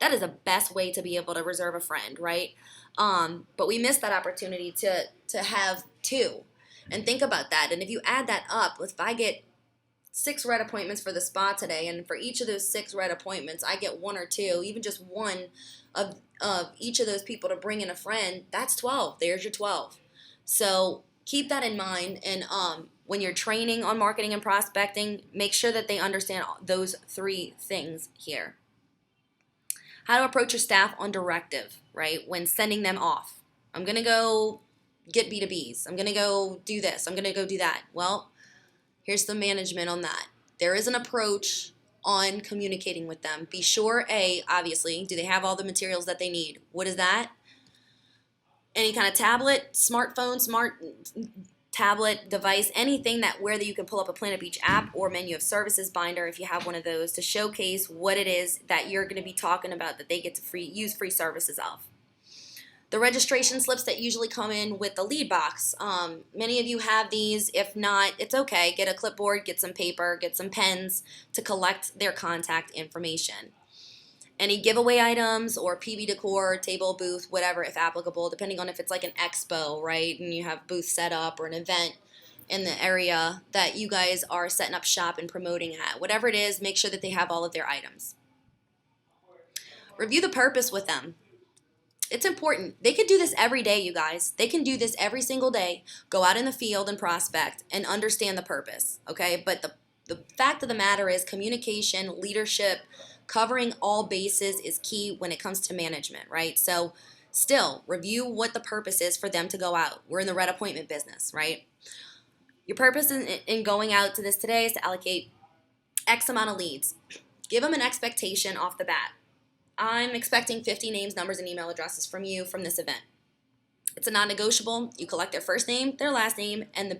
That is the best way to be able to reserve a friend, right? But we missed that opportunity to have 2. And think about that. And if you add that up, if I get 6 red appointments for the spa today, and for each of those 6 red appointments, I get 1 or 2, even just 1 of each of those people to bring in a friend, that's 12. There's your 12. So keep that in mind. And when you're training on marketing and prospecting, make sure that they understand those 3 things here. How to approach your staff on directive, right? When sending them off. I'm going to go get B2Bs. I'm going to go do this. I'm going to go do that. Well, here's the management on that. There is an approach on communicating with them. Be sure, obviously, do they have all the materials that they need? What is that? Any kind of tablet, smartphone, smart tablet device, anything where you can pull up a Planet Beach app or menu of services binder if you have one of those to showcase what it is that you're going to be talking about that they get to use free services of. The registration slips that usually come in with the lead box. Many of you have these. If not, it's okay. Get a clipboard, get some paper, get some pens to collect their contact information. Any giveaway items or PB decor, table, booth, whatever, if applicable, depending on if it's like an expo, right, and you have booth set up, or an event in the area that you guys are setting up shop and promoting at. Whatever it is, make sure that they have all of their items. Review the purpose with them. It's important. They could do this every day, you guys. They can do this every single day. Go out in the field and prospect and understand the purpose, okay? But the fact of the matter is communication, leadership, covering all bases is key when it comes to management, right? So still, review what the purpose is for them to go out. We're in the red appointment business, right? Your purpose in going out to this today is to allocate X amount of leads. Give them an expectation off the bat. I'm expecting 50 names, numbers, and email addresses from you from this event. It's a non-negotiable. You collect their first name, their last name, and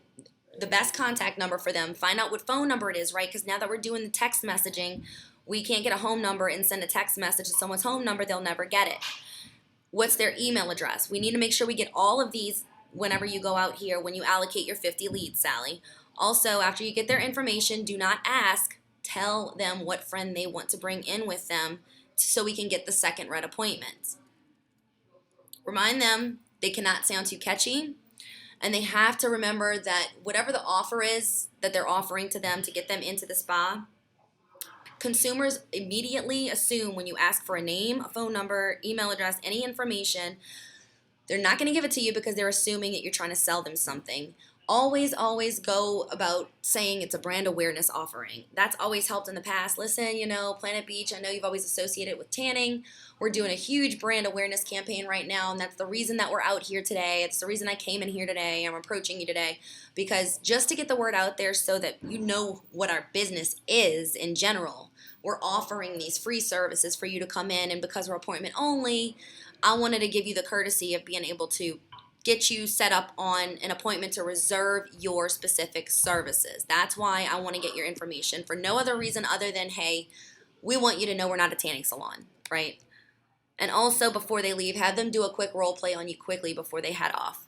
the best contact number for them. Find out what phone number it is, right? Because now that we're doing the text messaging, we can't get a home number and send a text message to someone's home number. They'll never get it. What's their email address? We need to make sure we get all of these whenever you go out here when you allocate your 50 leads, Sally. Also, after you get their information, do not ask. Tell them what friend they want to bring in with them so we can get the second red appointment. Remind them they cannot sound too catchy, and they have to remember that whatever the offer is that they're offering to them to get them into the spa, consumers immediately assume when you ask for a name, a phone number, email address, any information, they're not going to give it to you because they're assuming that you're trying to sell them something. Always, always go about saying it's a brand awareness offering. That's always helped in the past. Listen, Planet Beach, I know you've always associated with tanning. We're doing a huge brand awareness campaign right now, and that's the reason that we're out here today. It's the reason I came in here today. I'm approaching you today because just to get the word out there so that you know what our business is in general, we're offering these free services for you to come in, and because we're appointment only, I wanted to give you the courtesy of being able to get you set up on an appointment to reserve your specific services. That's why I want to get your information for no other reason other than, hey, we want you to know we're not a tanning salon, right? And also before they leave, have them do a quick role play on you quickly before they head off.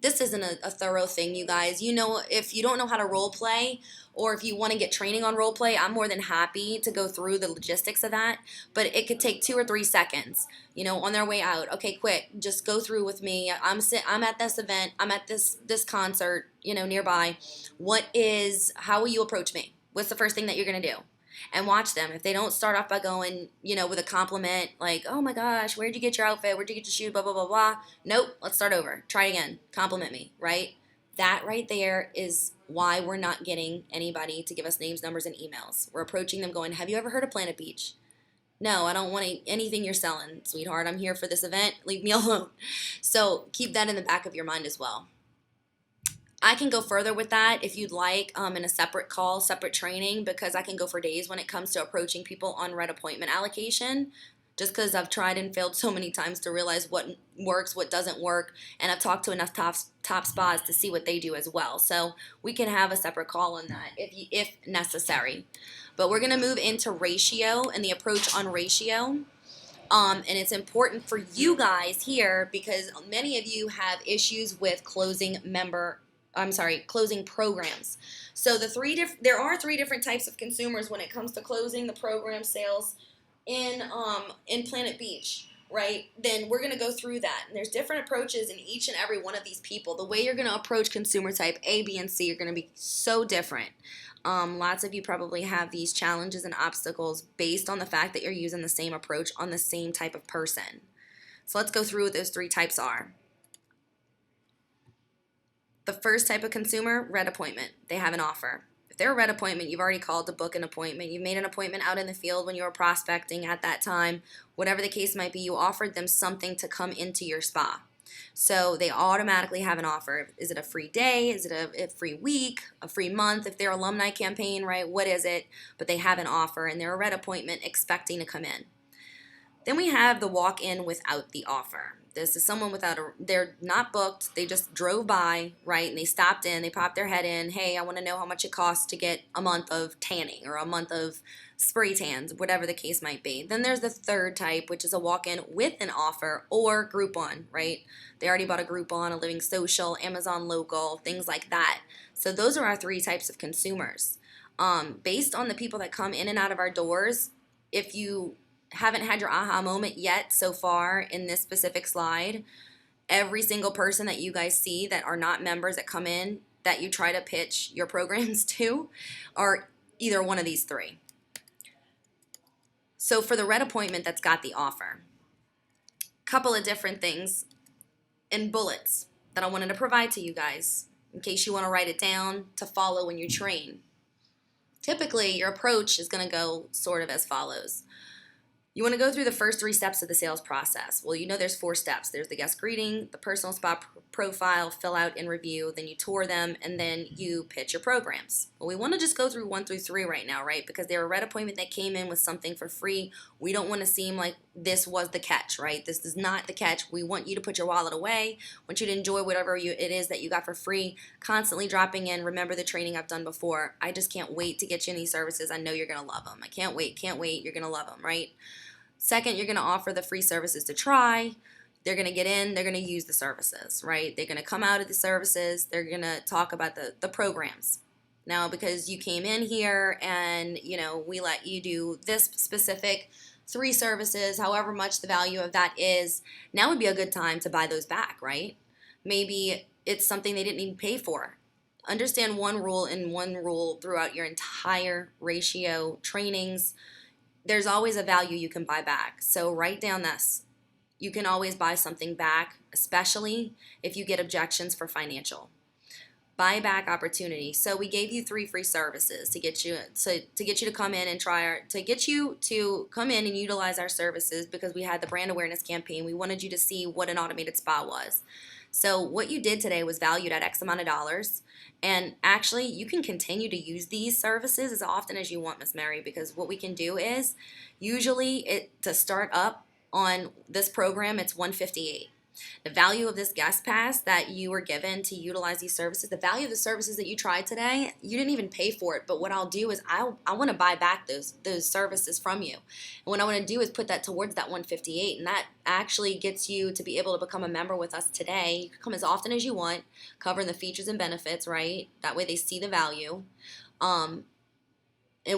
This isn't a thorough thing, you guys. You know, if you don't know how to role play or if you want to get training on role play, I'm more than happy to go through the logistics of that. But it could take 2 or 3 seconds, on their way out. Okay, quick, just go through with me. I'm at this event. I'm at this concert, nearby. How will you approach me? What's the first thing that you're gonna do? And watch them. If they don't start off by going, with a compliment like, oh my gosh, where'd you get your outfit? Where'd you get your shoe? Blah, blah, blah, blah. Nope, let's start over. Try again. Compliment me, right? That right there is why we're not getting anybody to give us names, numbers, and emails. We're approaching them going, have you ever heard of Planet Beach? No, I don't want anything you're selling, sweetheart. I'm here for this event. Leave me alone. So keep that in the back of your mind as well. I can go further with that if you'd like in a separate call, separate training, because I can go for days when it comes to approaching people on red appointment allocation, just because I've tried and failed so many times to realize what works, what doesn't work, and I've talked to enough top spas to see what they do as well. So we can have a separate call on that if necessary. But we're going to move into ratio and the approach on ratio. And it's important for you guys here because many of you have issues with closing programs. So there are 3 different types of consumers when it comes to closing the program sales in Planet Beach, right? Then we're going to go through that. And there's different approaches in each and every one of these people. The way you're going to approach consumer type A, B, and C are going to be so different. Lots of you probably have these challenges and obstacles based on the fact that you're using the same approach on the same type of person. So let's go through what those 3 types are. The first type of consumer, red appointment. They have an offer. If they're a red appointment, you've already called to book an appointment. You made an appointment out in the field when you were prospecting at that time. Whatever the case might be, you offered them something to come into your spa. So they automatically have an offer. Is it a free day? Is it a free week? A free month? If they're alumni campaign, right? What is it? But they have an offer and they're a red appointment expecting to come in. Then we have the walk-in without the offer. This is someone they're not booked, they just drove by, right, and they stopped in, they popped their head in, hey, I want to know how much it costs to get a month of tanning or a month of spray tans, whatever the case might be. Then there's the third type, which is a walk-in with an offer or Groupon, right? They already bought a Groupon, a Living Social, Amazon Local, things like that. So those are our 3 types of consumers. Based on the people that come in and out of our doors, if you haven't had your aha moment yet so far in this specific slide, every single person that you guys see that are not members that come in that you try to pitch your programs to are either one of these 3. So for the red appointment that's got the offer, couple of different things in bullets that I wanted to provide to you guys in case you want to write it down to follow when you train. Typically, your approach is going to go sort of as follows. You want to go through the first 3 steps of the sales process. Well, there's 4 steps. There's the guest greeting, the personal spa profile, fill out and review, then you tour them, and then you pitch your programs. Well, we want to just go through 1 through 3 right now, right? Because they're a red appointment that came in with something for free. We don't want to seem like this was the catch, right? This is not the catch. We want you to put your wallet away. We want you to enjoy whatever it is that you got for free, constantly dropping in. Remember the training I've done before. I just can't wait to get you in these services. I know you're going to love them. I can't wait. You're going to love them, right? Second, you're going to offer the free services to try. They're going to get in, they're going to use the services, right? They're going to come out of the services, they're going to talk about the programs. Now, because you came in here and, we let you do this specific 3 services, however much the value of that is, now would be a good time to buy those back, right? Maybe it's something they didn't even pay for. Understand one rule throughout your entire ratio trainings. There's always a value you can buy back. So write down this. You can always buy something back, especially if you get objections for financial. Buyback opportunity. So we gave you 3 free services to get you to come in and to get you to come in and utilize our services because we had the brand awareness campaign. We wanted you to see what an automated spa was. So what you did today was valued at X amount of dollars. And actually, you can continue to use these services as often as you want, Miss Mary, because what we can do is usually to start up on this program, it's $158. The value of this guest pass that you were given to utilize these services, the value of the services that you tried today, you didn't even pay for it. But what I'll do is I want to buy back those services from you. And what I want to do is put that towards that 158, and that actually gets you to be able to become a member with us today. You can come as often as you want, covering the features and benefits, right? That way they see the value. And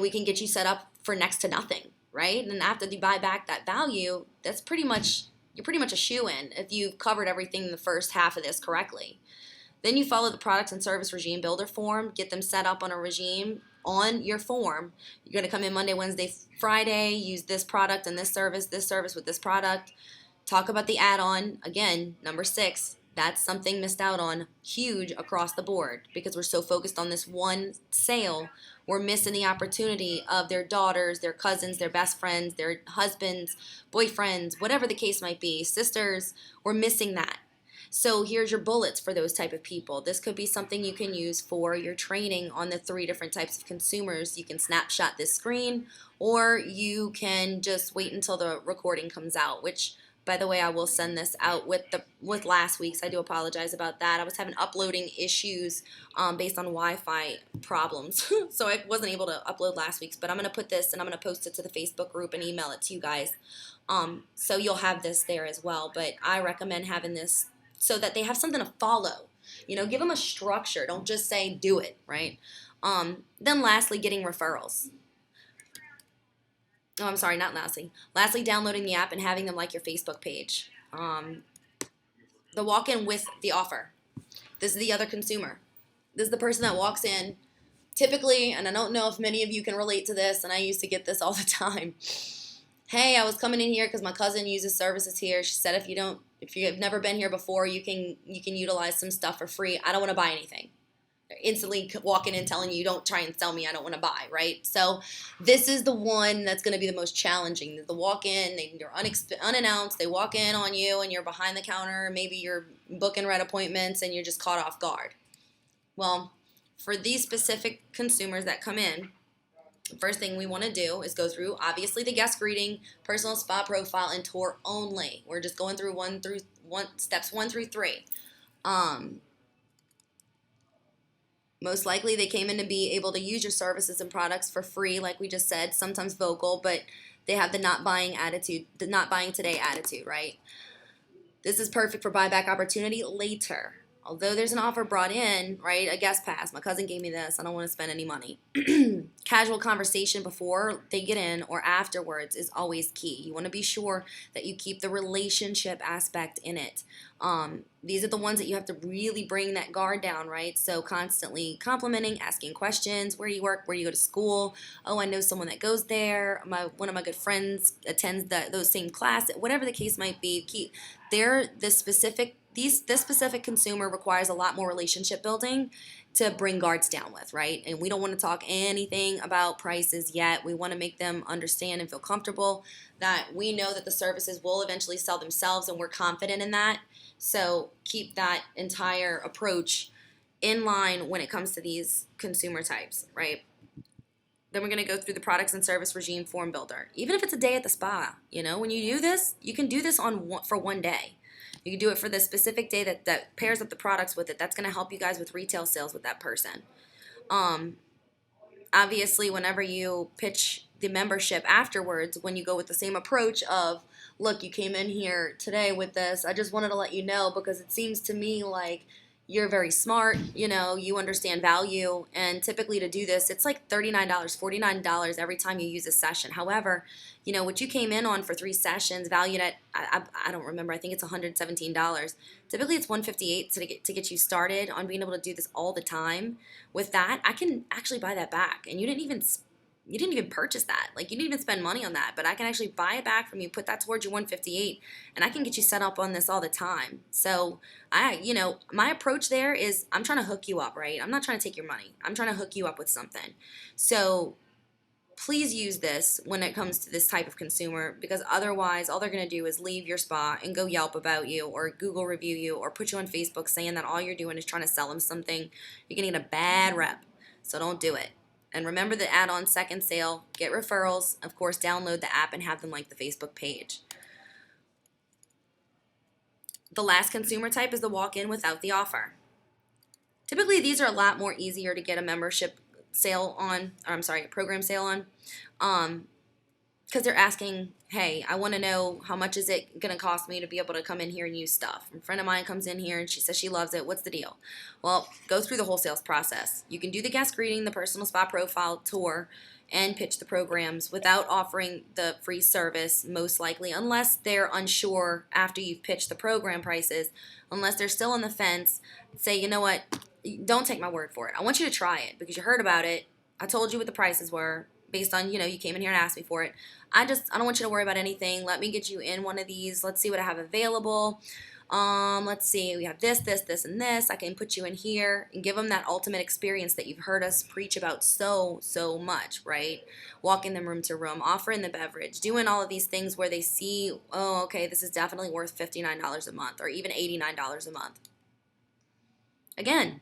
we can get you set up for next to nothing, right? And after you buy back that value, that's pretty much, you're pretty much a shoe-in if you've covered everything in the first half of this correctly. Then you follow the products and service regime builder form, get them set up on a regime on your form. You're going to come in Monday, Wednesday, Friday, use this product and this service with this product. Talk about the add-on. Again, number 6. That's something missed out on huge across the board because we're so focused on this one sale. We're missing the opportunity of their daughters, their cousins, their best friends, their husbands, boyfriends, whatever the case might be, sisters. We're missing that. So here's your bullets for those type of people. This could be something you can use for your training on the 3 different types of consumers. You can snapshot this screen, or you can just wait until the recording comes out, which, by the way, I will send this out with last week's. I do apologize about that. I was having uploading issues based on Wi-Fi problems, so I wasn't able to upload last week's. But I'm going to put this and I'm going to post it to the Facebook group and email it to you guys. So you'll have this there as well. But I recommend having this so that they have something to follow. You know, give them a structure. Don't just say do it, right? Then lastly, getting referrals. Oh, I'm sorry, not lastly. Lastly, downloading the app and having them like your Facebook page. The walk-in with the offer. This is the other consumer. This is the person that walks in. Typically, and I don't know if many of you can relate to this, and I used to get this all the time. Hey, I was coming in here because my cousin uses services here. She said if you have never been here before, you can utilize some stuff for free. I don't want to buy anything. They're instantly walking in telling you, don't try and sell me, I don't want to buy, right? So this is the one that's going to be the most challenging. The walk-in, they're unannounced, they walk in on you and you're behind the counter, maybe you're booking red appointments and you're just caught off guard. Well, for these specific consumers that come in, the first thing we want to do is go through, obviously, the guest greeting, personal spa profile, and tour only. We're just going through steps 1 through 3. Most likely they came in to be able to use your services and products for free, like we just said, sometimes vocal, but they have the not buying attitude, the not buying today attitude, right? This is perfect for buyback opportunity later. Although there's an offer brought in, right, a guest pass, my cousin gave me this, I don't want to spend any money. Casual conversation before they get in or afterwards is always key. You want to be sure that you keep the relationship aspect in it. These are the ones that you have to really bring that guard down, right? So constantly complimenting, asking questions, where do you work, where do you go to school? Oh, I know someone that goes there. One of my good friends attends those same classes. Whatever the case might be, this specific consumer requires a lot more relationship building to bring guards down with, right? And we don't want to talk anything about prices yet. We want to make them understand and feel comfortable that we know that the services will eventually sell themselves, and we're confident in that. So keep that entire approach in line when it comes to these consumer types, right? Then we're going to go through the products and service regime form builder. Even if it's a day at the spa, when you do this, you can do this for one day. You can do it for the specific day that pairs up the products with it. That's going to help you guys with retail sales with that person. Obviously, whenever you pitch the membership afterwards, when you go with the same approach of, look, you came in here today with this, I just wanted to let you know because it seems to me like you're very smart, you understand value, and typically to do this, it's like $39, $49 every time you use a session. However, what you came in on for 3 sessions, valued at, I don't remember, I think it's $117. Typically it's $158 to get you started on being able to do this all the time. With that, I can actually buy that back, and you didn't even purchase that. Like, you didn't even spend money on that, but I can actually buy it back from you, put that towards your $158, and I can get you set up on this all the time. So my approach there is I'm trying to hook you up, right? I'm not trying to take your money. I'm trying to hook you up with something. So please use this when it comes to this type of consumer, because otherwise all they're going to do is leave your spa and go Yelp about you or Google review you or put you on Facebook saying that all you're doing is trying to sell them something. You're going to get a bad rep. So don't do it. And remember the add-on second sale, get referrals, of course, download the app and have them like the Facebook page. The last consumer type is the walk-in without the offer. Typically, these are a lot more easier to get a membership sale on, or I'm sorry, a program sale on, because they're asking, hey, I want to know how much is it going to cost me to be able to come in here and use stuff. A friend of mine comes in here and she says she loves it. What's the deal? Well, go through the whole sales process. You can do the guest greeting, the personal spa profile tour, and pitch the programs without offering the free service, most likely, unless they're unsure after you've pitched the program prices, unless they're still on the fence. Say, you know what, don't take my word for it. I want you to try it because you heard about it. I told you what the prices were based on, you came in here and asked me for it. I don't want you to worry about anything. Let me get you in one of these. Let's see what I have available. Let's see, we have this, and this. I can put you in here and give them that ultimate experience that you've heard us preach about so much, right? Walking them room to room, offering the beverage, doing all of these things where they see, oh, okay, this is definitely worth $59 a month or even $89 a month. Again,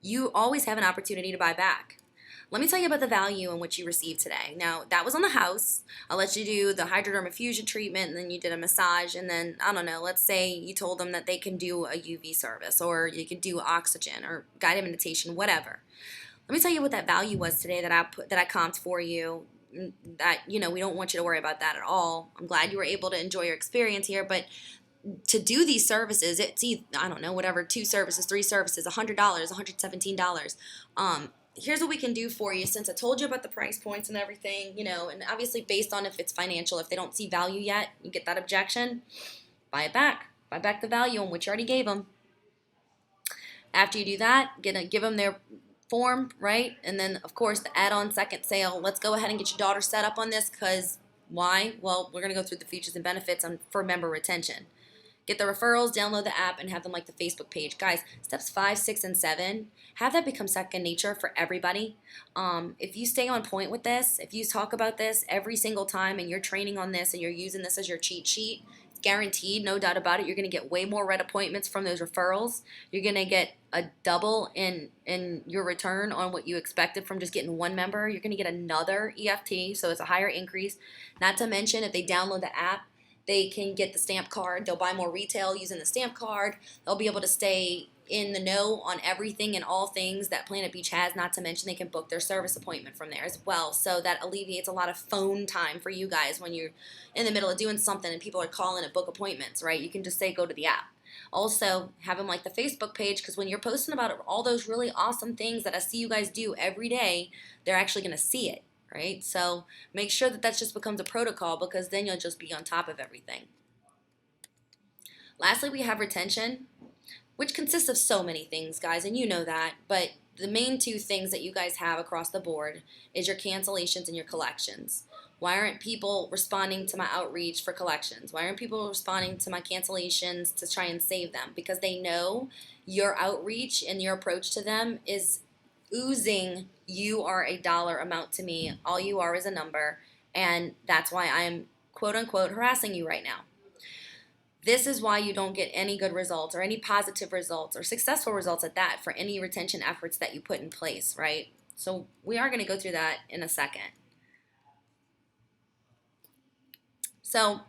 you always have an opportunity to buy back. Let me tell you about the value in which you received today. Now, that was on the house. I'll let you do the hydrodermafusion treatment, and then you did a massage, and then, I don't know, let's say you told them that they can do a UV service, or you could do oxygen, or guided meditation, whatever. Let me tell you what that value was today that I comped for you. That, we don't want you to worry about that at all. I'm glad you were able to enjoy your experience here, but to do these services, it's I don't know, whatever, 2 services, 3 services, $100, $117. Here's what we can do for you since I told you about the price points and everything, and obviously based on if it's financial, if they don't see value yet, you get that objection, buy it back. Buy back the value on which you already gave them. After you do that, give them their form, right? And then, of course, the add-on second sale. Let's go ahead and get your daughter set up on this because why? Well, we're going to go through the features and benefits for member retention. Get the referrals, download the app, and have them like the Facebook page. Guys, steps 5, 6, and 7, have that become second nature for everybody. If you stay on point with this, if you talk about this every single time and you're training on this and you're using this as your cheat sheet, it's guaranteed, no doubt about it, you're going to get way more red appointments from those referrals. You're going to get a double in your return on what you expected from just getting one member. You're going to get another EFT, so it's a higher increase. Not to mention, if they download the app, they can get the stamp card. They'll buy more retail using the stamp card. They'll be able to stay in the know on everything and all things that Planet Beach has, not to mention they can book their service appointment from there as well. So that alleviates a lot of phone time for you guys when you're in the middle of doing something and people are calling to book appointments, right? You can just say go to the app. Also, have them like the Facebook page because when you're posting about all those really awesome things that I see you guys do every day, they're actually going to see it. Right? So make sure that just becomes a protocol because then you'll just be on top of everything. Lastly, we have retention, which consists of so many things, guys, and you know that, but the main 2 things that you guys have across the board is your cancellations and your collections. Why aren't people responding to my outreach for collections? Why aren't people responding to my cancellations to try and save them? Because they know your outreach and your approach to them is oozing, you are a dollar amount to me. All you are is a number, and that's why I'm quote-unquote harassing you right now. This is why you don't get any good results or any positive results or successful results at that for any retention efforts that you put in place, right? So we are going to go through that in a second. So I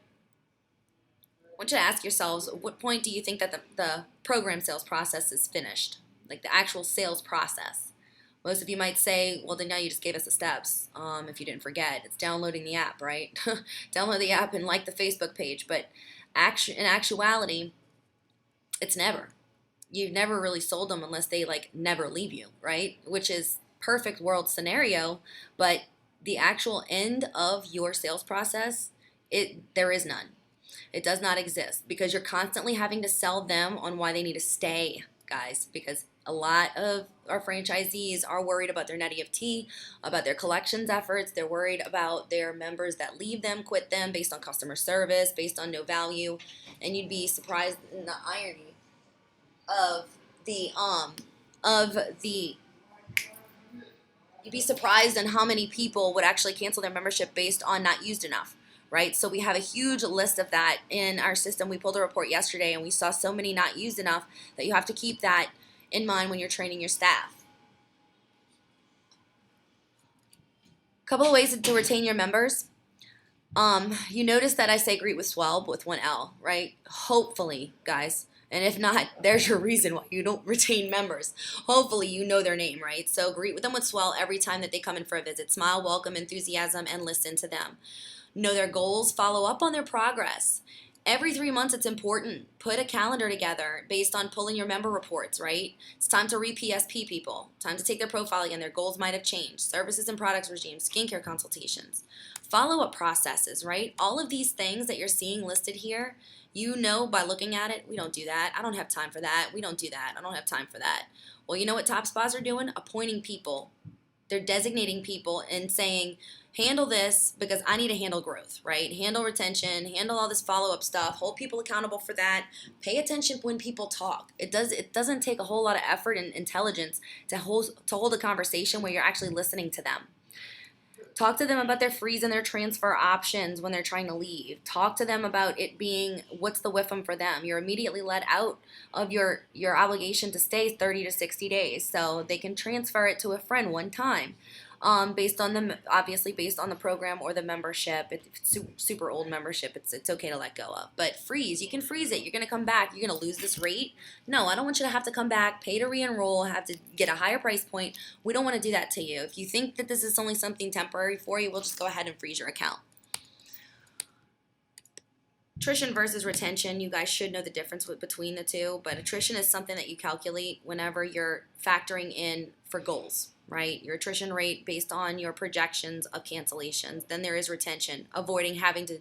want you to ask yourselves, at what point do you think that the program sales process is finished? Like the actual sales process. Most of you might say, well, then now you just gave us the steps. If you didn't forget, it's downloading the app, right? Download the app and like the Facebook page. But in actuality, it's never. You've never really sold them unless they never leave you, right? Which is perfect world scenario. But the actual end of your sales process, there is none. It does not exist because you're constantly having to sell them on why they need to stay, guys, because a lot of our franchisees are worried about their net EFT, about their collections efforts. They're worried about their members that leave them, quit them based on customer service, based on no value. And you'd be surprised in the irony you'd be surprised in how many people would actually cancel their membership based on not used enough. Right? So we have a huge list of that in our system. We pulled a report yesterday and we saw so many not used enough that you have to keep that in mind when you're training your staff. A couple of ways to retain your members. You notice that I say greet with swell, but with one L, right? Hopefully, guys, And if not, there's your reason why you don't retain members. Hopefully you know their name, right? So greet with them with swell every time that they come in for a visit. Smile, welcome, enthusiasm, and listen to them. Know their goals, follow up on their progress. Every 3 months, it's important. Put a calendar together based on pulling your member reports, right? It's time to re-PSP people. Time to take their profile again. Their goals might have changed. Services and products regimes, skincare consultations, follow-up processes, right? All of these things that you're seeing listed here, you know by looking at it, we don't do that. I don't have time for that. We don't do that. I don't have time for that. Well, you know what top spas are doing? Appointing people. They're designating people and saying, handle this because I need to handle growth, right? Handle retention, handle all this follow-up stuff, hold people accountable for that. Pay attention when people talk. It doesn't take a whole lot of effort and intelligence to hold a conversation where you're actually listening to them. Talk to them about their freeze and their transfer options when they're trying to leave. Talk to them about it being what's the WIFM for them. You're immediately let out of your obligation to stay 30 to 60 days. So they can transfer it to a friend one time. Based on obviously based on the program or the membership. If it's super old membership, it's okay to let go of. But freeze, you can freeze it. You're gonna come back. You're gonna lose this rate. No, I don't want you to have to come back, pay to re-enroll, have to get a higher price point. We don't want to do that to you. If you think that this is only something temporary for you, we'll just go ahead and freeze your account. Attrition versus retention, you guys should know the difference between the two, but attrition is something that you calculate whenever you're factoring in for goals, right? Your attrition rate based on your projections of cancellations. Then there is retention, avoiding having to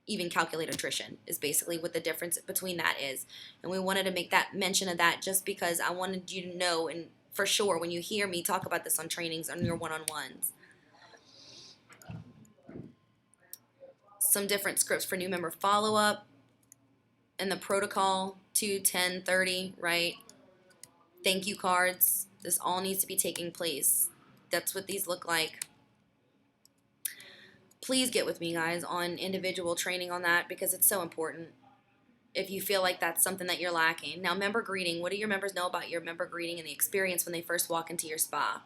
even calculate attrition is basically what the difference between that is. And we wanted to make that mention of that just because I wanted you to know, and for sure when you hear me talk about this on trainings on your one-on-ones. Some different scripts for new member follow-up and the protocol 2, 10, 30, right? Thank you cards. This all needs to be taking place. That's what these look like. Please get with me, guys, on individual training on that because it's so important if you feel like that's something that you're lacking. Now, member greeting. What do your members know about your member greeting and the experience when they first walk into your spa?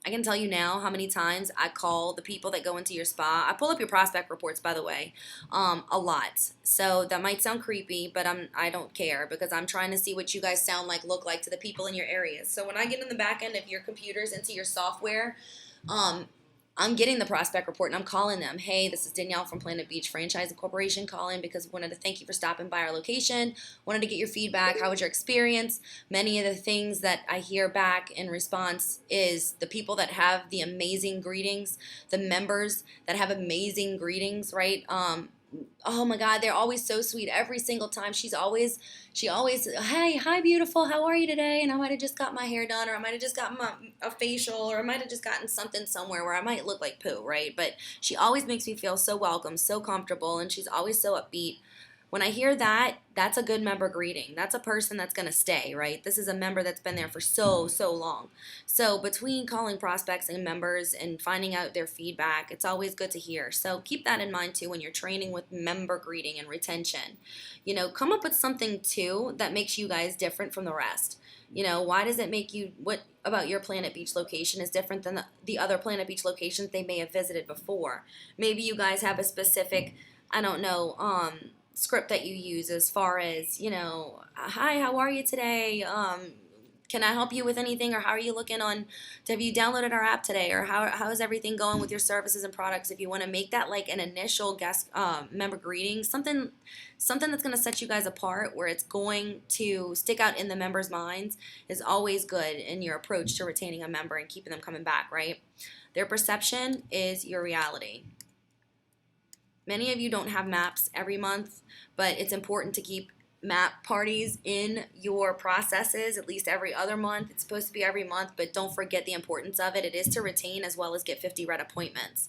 I can tell you now how many times I call the people that go into your spa. I pull up your prospect reports, by the way, a lot. So that might sound creepy, but I don't care because I'm trying to see what you guys sound like, look like to the people in your areas. So when I get in the back end of your computers into your software, I'm getting the prospect report and I'm calling them. Hey, this is Danielle from Planet Beach Franchising Corporation calling because we wanted to thank you for stopping by our location. Wanted to get your feedback. How was your experience? Many of the things that I hear back in response is the people that have the amazing greetings, the members that have amazing greetings, right? Oh my God, they're always so sweet every single time. She always, hey, hi, beautiful. How are you today? And I might have just got my hair done, or I might have just gotten a facial, or I might have just gotten something somewhere where I might look like poo, right? But she always makes me feel so welcome, so comfortable, and she's always so upbeat. When I hear that, that's a good member greeting. That's a person that's going to stay, right? This is a member that's been there for so long. So between calling prospects and members and finding out their feedback, it's always good to hear. So keep that in mind too when you're training with member greeting and retention. You know, come up with something too that makes you guys different from the rest. You know, why does it make you, what about your Planet Beach location is different than the other Planet Beach locations they may have visited before? Maybe you guys have a specific, I don't know, script that you use as far as, you know, hi, how are you today? Can I help you with anything? Or how are you looking on, have you downloaded our app today? Or how is everything going with your services and products? If you want to make that like an initial guest member greeting, something that's going to set you guys apart where it's going to stick out in the members' minds is always good in your approach to retaining a member and keeping them coming back, right? Their perception is your reality. Many of you don't have maps every month, but it's important to keep map parties in your processes at least every other month. It's supposed to be every month, but don't forget the importance of it. It is to retain as well as get 50 red appointments.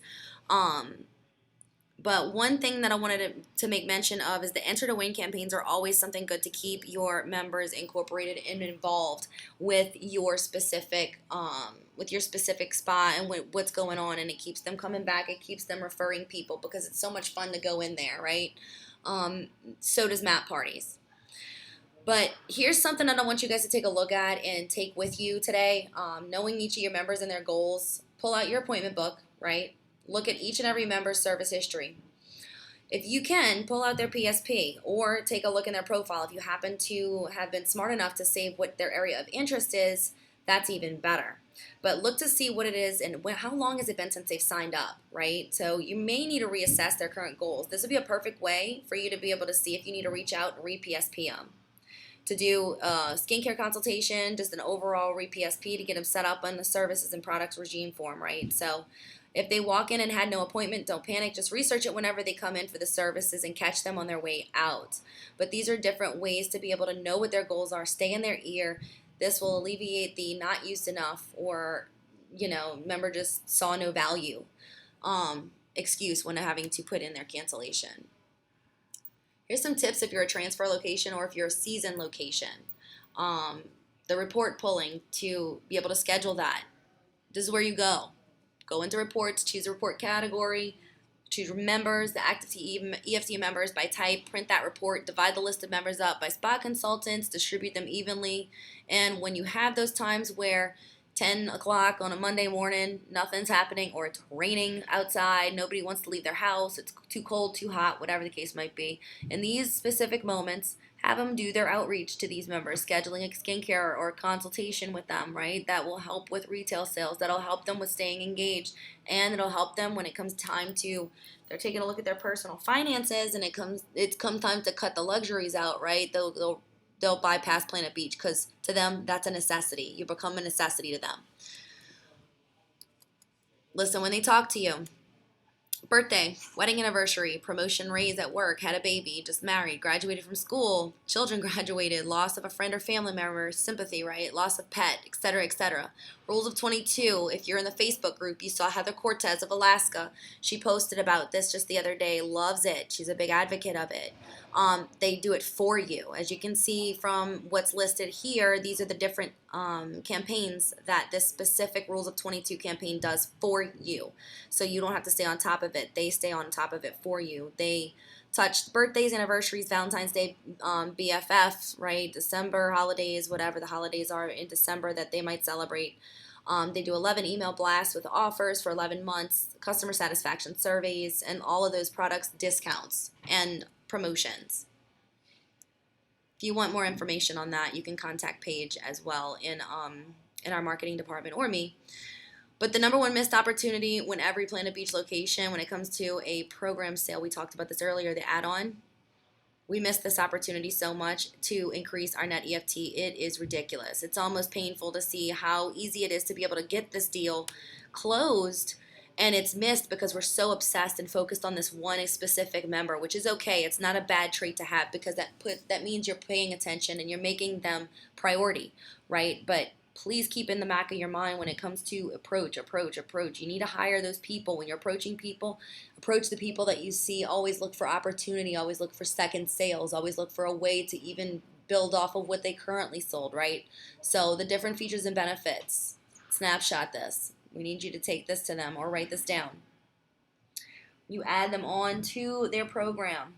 But one thing that I wanted to make mention of is the Enter to Win campaigns are always something good to keep your members incorporated and involved with your specific spa and what's going on, and it keeps them coming back. It keeps them referring people because it's so much fun to go in there, right? So does map parties. But here's something that I want you guys to take a look at and take with you today. Knowing each of your members and their goals, pull out your appointment book, right? Look at each and every member's service history. If you can, pull out their PSP or take a look in their profile. If you happen to have been smart enough to save what their area of interest is, that's even better. But look to see what it is and how long has it been since they've signed up, right? So you may need to reassess their current goals. This would be a perfect way for you to be able to see if you need to reach out and re-PSP them. To do a skincare consultation, just an overall re-PSP to get them set up on the services and products regime form, right? So if they walk in and had no appointment, don't panic. Just research it whenever they come in for the services and catch them on their way out. But these are different ways to be able to know what their goals are, stay in their ear. This will alleviate the not used enough or, member just saw no value excuse when having to put in their cancellation. Here's some tips if you're a transfer location or if you're a season location. The report pulling to be able to schedule that. This is where you go. Go into reports, choose a report category, choose members, the active EFT members by type, print that report, divide the list of members up by spa consultants, distribute them evenly. And when you have those times where 10 o'clock on a Monday morning, nothing's happening, or it's raining outside, nobody wants to leave their house, it's too cold, too hot, whatever the case might be, in these specific moments, have them do their outreach to these members, scheduling a skincare or a consultation with them, right? That will help with retail sales. That'll help them with staying engaged. And it'll help them when it comes time to, they're taking a look at their personal finances and it's come time to cut the luxuries out, right? They'll bypass Planet Beach because to them, that's a necessity. You become a necessity to them. Listen when they talk to you. Birthday, wedding anniversary, promotion raise at work, had a baby, just married, graduated from school, children graduated, loss of a friend or family member, sympathy, right? Loss of pet, etc., etc. Rules of 22. If you're in the Facebook group, you saw Heather Cortez of Alaska. She posted about this just the other day. Loves it. She's a big advocate of it. They do it for you. As you can see from what's listed here, these are the different campaigns that this specific Rules of 22 campaign does for you. So you don't have to stay on top of it. They stay on top of it for you. They touch birthdays, anniversaries, Valentine's Day, BFFs, right? December holidays, whatever the holidays are in December that they might celebrate. They do 11 email blasts with offers for 11 months, customer satisfaction surveys, and all of those products discounts and promotions. If you want more information on that, you can contact Paige as well in our marketing department or me. But the number one missed opportunity when every Planet Beach location, when it comes to a program sale, we talked about this earlier, the add-on, we missed this opportunity so much to increase our net EFT. It is ridiculous. It's almost painful to see how easy it is to be able to get this deal closed, and it's missed because we're so obsessed and focused on this one specific member, which is okay. It's not a bad trait to have because that means you're paying attention and you're making them priority, right? But please keep in the back of your mind when it comes to approach. You need to hire those people. When you're approaching people, approach the people that you see. Always look for opportunity. Always look for second sales. Always look for a way to even build off of what they currently sold, right? So the different features and benefits. Snapshot this. We need you to take this to them or write this down. You add them on to their program.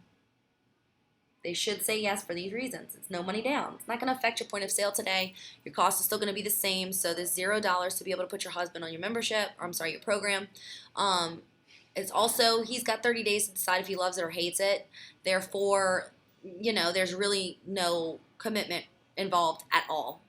They should say yes for these reasons. It's no money down. It's not going to affect your point of sale today. Your cost is still going to be the same. So there's $0 to be able to put your husband on your membership, or your program. It's also, he's got 30 days to decide if he loves it or hates it. Therefore, there's really no commitment involved at all.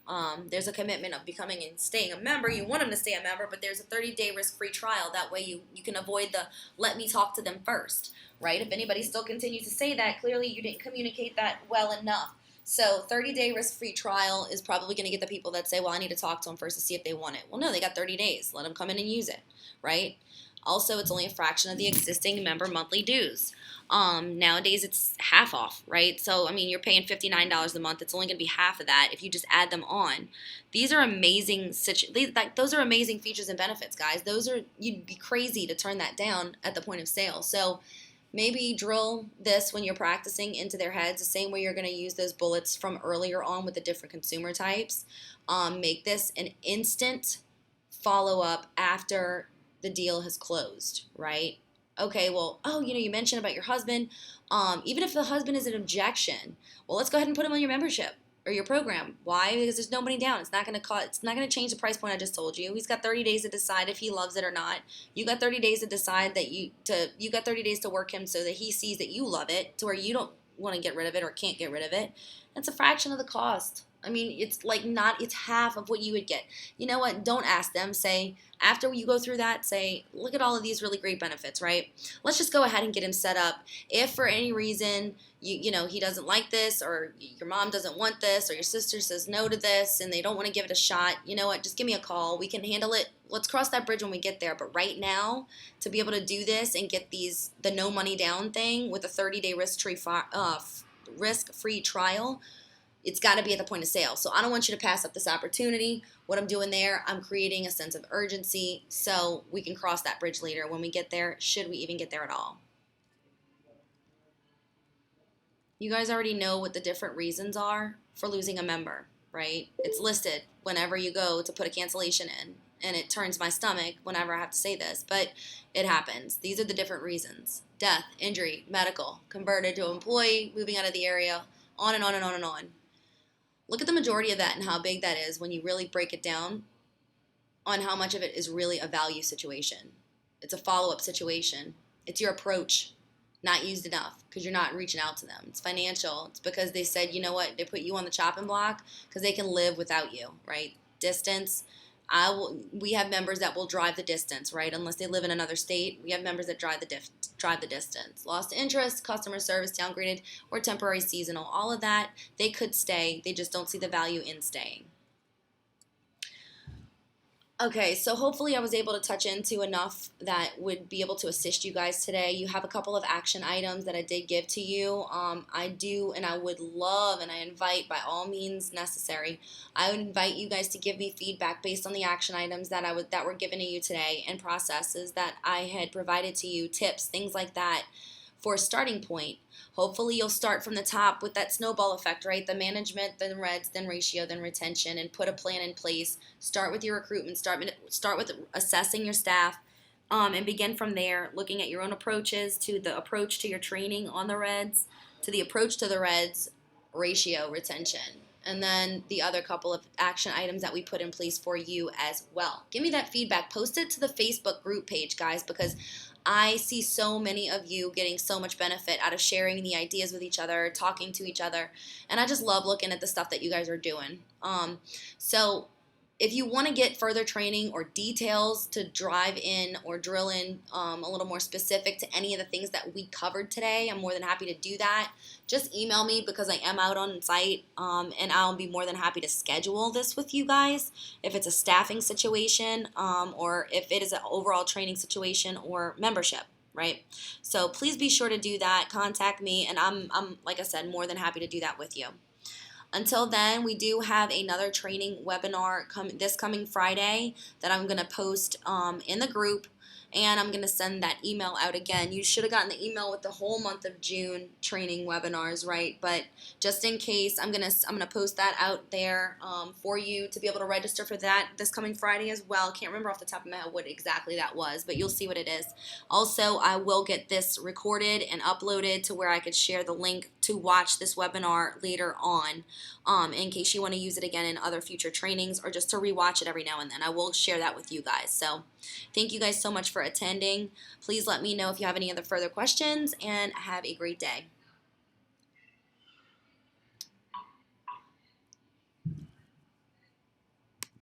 There's a commitment of becoming and staying a member. You want him to stay a member, but there's a 30-day risk-free trial. That way you can avoid the let me talk to them first, right? If anybody still continues to say that, clearly you didn't communicate that well enough. So 30-day risk-free trial is probably going to get the people that say, well, I need to talk to them first to see if they want it. Well, no, they got 30 days. Let them come in and use it, right? Also, it's only a fraction of the existing member monthly dues. Nowadays, it's half off, right? So, you're paying $59 a month. It's only going to be half of that if you just add them on. These are amazing. Those are amazing features and benefits, guys. You'd be crazy to turn that down at the point of sale. So, maybe drill this when you're practicing into their heads, the same way you're going to use those bullets from earlier on with the different consumer types. Make this an instant follow-up after the deal has closed, right? Okay, well, you mentioned about your husband. Even if the husband is an objection, well, let's go ahead and put him on your membership. or your program. Why? Because there's no money down. It's not going to cost. It's not going to change the price point I just told you. He's got 30 days to decide if he loves it or not. You got 30 days to decide that you got 30 days to work him so that he sees that you love it, to where you don't want to get rid of it or can't get rid of it. That's a fraction of the cost. I mean, it's like not, it's half of what you would get. You know what? Don't ask them. Say, after you go through that, say, look at all of these really great benefits, right? Let's just go ahead and get him set up. If for any reason, you know, he doesn't like this, or your mom doesn't want this, or your sister says no to this, and they don't want to give it a shot, you know what? Just give me a call. We can handle it. Let's cross that bridge when we get there. But right now, to be able to do this and get the no money down thing with a 30-day risk-free trial, it's got to be at the point of sale. So I don't want you to pass up this opportunity. What I'm doing there, I'm creating a sense of urgency so we can cross that bridge later when we get there, should we even get there at all. You guys already know what the different reasons are for losing a member, right? It's listed whenever you go to put a cancellation in, and it turns my stomach whenever I have to say this, but it happens. These are the different reasons: death, injury, medical, converted to employee, moving out of the area, on and on and on and on. Look at the majority of that and how big that is when you really break it down on how much of it is really a value situation. It's a follow-up situation. It's your approach not used enough because you're not reaching out to them. It's financial. It's because they said, you know what, they put you on the chopping block because they can live without you, right? Distance. We have members that will drive the distance, right? Unless they live in another state, we have members that drive the distance. Lost interest, customer service downgraded, or temporary seasonal. All of that, they could stay. They just don't see the value in staying. Okay, so hopefully I was able to touch into enough that would be able to assist you guys today. You have a couple of action items that I did give to you. I do, and I would love, and I invite by all means necessary, I would invite you guys to give me feedback based on the action items that were given to you today, and processes that I had provided to you, tips, things like that, for a starting point. Hopefully you'll start from the top with that snowball effect, right? The management, then REDS, then ratio, then retention, and put a plan in place. Start with your recruitment. Start with assessing your staff, and begin from there, looking at your own approaches, to the approach to your training on the REDS, to the approach to the REDS, ratio, retention, and then the other couple of action items that we put in place for you as well. Give me that feedback. Post it to the Facebook group page, guys, because I see so many of you getting so much benefit out of sharing the ideas with each other, talking to each other, and I just love looking at the stuff that you guys are doing. So if you want to get further training or details to drive in or drill in a little more specific to any of the things that we covered today, I'm more than happy to do that. Just email me because I am out on site, and I'll be more than happy to schedule this with you guys if it's a staffing situation, or if it is an overall training situation or membership, right? So please be sure to do that. Contact me, and I'm like I said, more than happy to do that with you. Until then, we do have another training webinar this coming Friday that I'm going to post in the group, and I'm going to send that email out again. You should have gotten the email with the whole month of June training webinars, right? But just in case, I'm gonna post that out there for you to be able to register for that this coming Friday as well. Can't remember off the top of my head what exactly that was, but you'll see what it is. Also, I will get this recorded and uploaded to where I could share the link to watch this webinar later on, in case you want to use it again in other future trainings, or just to rewatch it every now and then. I will share that with you guys. So thank you guys so much for attending. Please let me know if you have any other further questions, and have a great day.